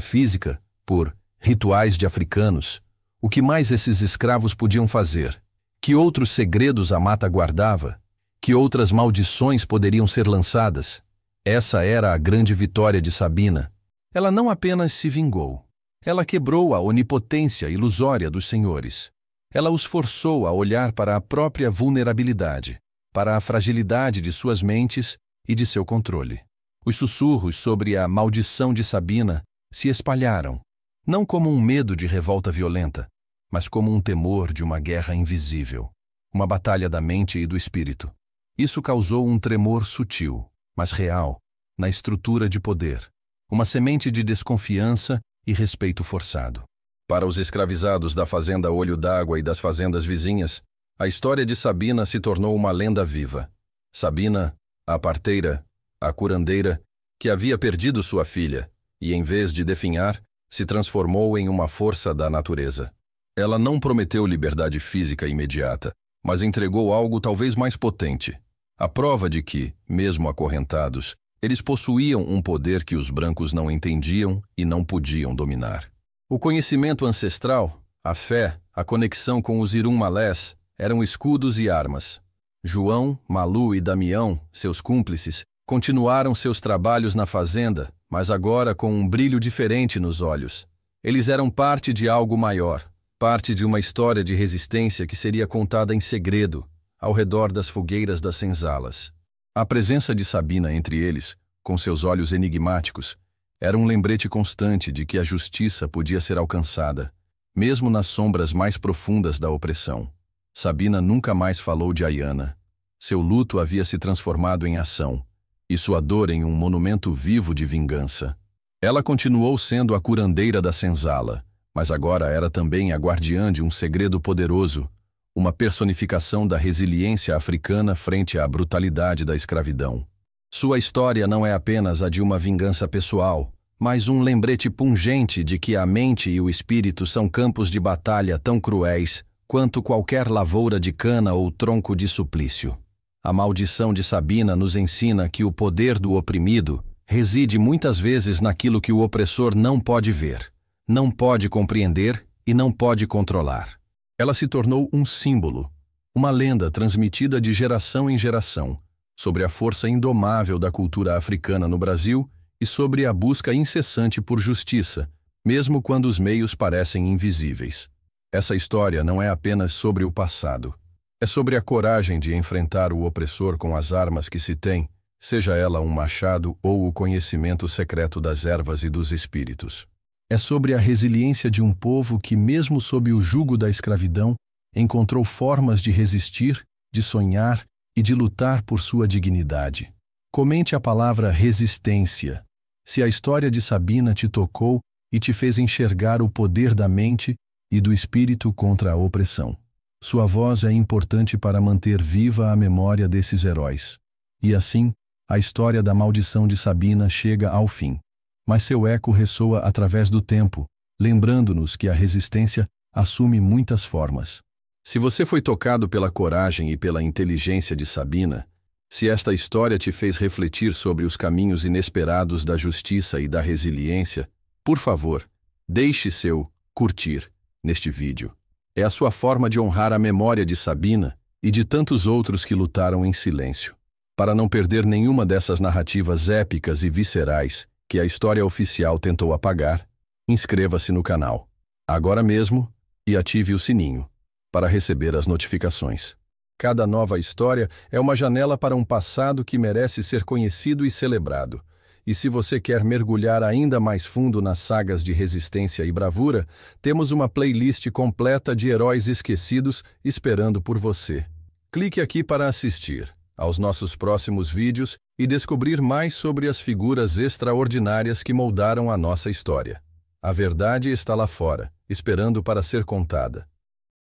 física, por rituais de africanos, o que mais esses escravos podiam fazer? Que outros segredos a mata guardava? Que outras maldições poderiam ser lançadas? Essa era a grande vitória de Sabina. Ela não apenas se vingou. Ela quebrou a onipotência ilusória dos senhores. Ela os forçou a olhar para a própria vulnerabilidade, para a fragilidade de suas mentes e de seu controle. Os sussurros sobre a maldição de Sabina se espalharam, não como um medo de revolta violenta, mas como um temor de uma guerra invisível, uma batalha da mente e do espírito. Isso causou um tremor sutil, mas real, na estrutura de poder, uma semente de desconfiança e respeito forçado. Para os escravizados da fazenda Olho d'Água e das fazendas vizinhas, a história de Sabina se tornou uma lenda viva. Sabina, a parteira, a curandeira, que havia perdido sua filha e, em vez de definhar, se transformou em uma força da natureza. Ela não prometeu liberdade física imediata, mas entregou algo talvez mais potente. A prova de que, mesmo acorrentados, eles possuíam um poder que os brancos não entendiam e não podiam dominar. O conhecimento ancestral, a fé, a conexão com os Irum-Malés eram escudos e armas. João, Malu e Damião, seus cúmplices, continuaram seus trabalhos na fazenda, mas agora com um brilho diferente nos olhos. Eles eram parte de algo maior, parte de uma história de resistência que seria contada em segredo, ao redor das fogueiras das senzalas. A presença de Sabina entre eles, com seus olhos enigmáticos, era um lembrete constante de que a justiça podia ser alcançada, mesmo nas sombras mais profundas da opressão. Sabina nunca mais falou de Ayana. Seu luto havia se transformado em ação, e sua dor em um monumento vivo de vingança. Ela continuou sendo a curandeira da senzala, mas agora era também a guardiã de um segredo poderoso, uma personificação da resiliência africana frente à brutalidade da escravidão. Sua história não é apenas a de uma vingança pessoal, mas um lembrete pungente de que a mente e o espírito são campos de batalha tão cruéis quanto qualquer lavoura de cana ou tronco de suplício. A maldição de Sabina nos ensina que o poder do oprimido reside muitas vezes naquilo que o opressor não pode ver, não pode compreender e não pode controlar. Ela se tornou um símbolo, uma lenda transmitida de geração em geração, sobre a força indomável da cultura africana no Brasil e sobre a busca incessante por justiça, mesmo quando os meios parecem invisíveis. Essa história não é apenas sobre o passado. É sobre a coragem de enfrentar o opressor com as armas que se tem, seja ela um machado ou o conhecimento secreto das ervas e dos espíritos. É sobre a resiliência de um povo que, mesmo sob o jugo da escravidão, encontrou formas de resistir, de sonhar e de lutar por sua dignidade. Comente a palavra resistência, se a história de Sabina te tocou e te fez enxergar o poder da mente e do espírito contra a opressão. Sua voz é importante para manter viva a memória desses heróis. E assim, a história da maldição de Sabina chega ao fim. Mas seu eco ressoa através do tempo, lembrando-nos que a resistência assume muitas formas. Se você foi tocado pela coragem e pela inteligência de Sabina, se esta história te fez refletir sobre os caminhos inesperados da justiça e da resiliência, por favor, deixe seu curtir neste vídeo. É a sua forma de honrar a memória de Sabina e de tantos outros que lutaram em silêncio. Para não perder nenhuma dessas narrativas épicas e viscerais que a história oficial tentou apagar, inscreva-se no canal agora mesmo e ative o sininho para receber as notificações. Cada nova história é uma janela para um passado que merece ser conhecido e celebrado. E se você quer mergulhar ainda mais fundo nas sagas de resistência e bravura, temos uma playlist completa de heróis esquecidos esperando por você. Clique aqui para assistir aos nossos próximos vídeos e descobrir mais sobre as figuras extraordinárias que moldaram a nossa história. A verdade está lá fora, esperando para ser contada.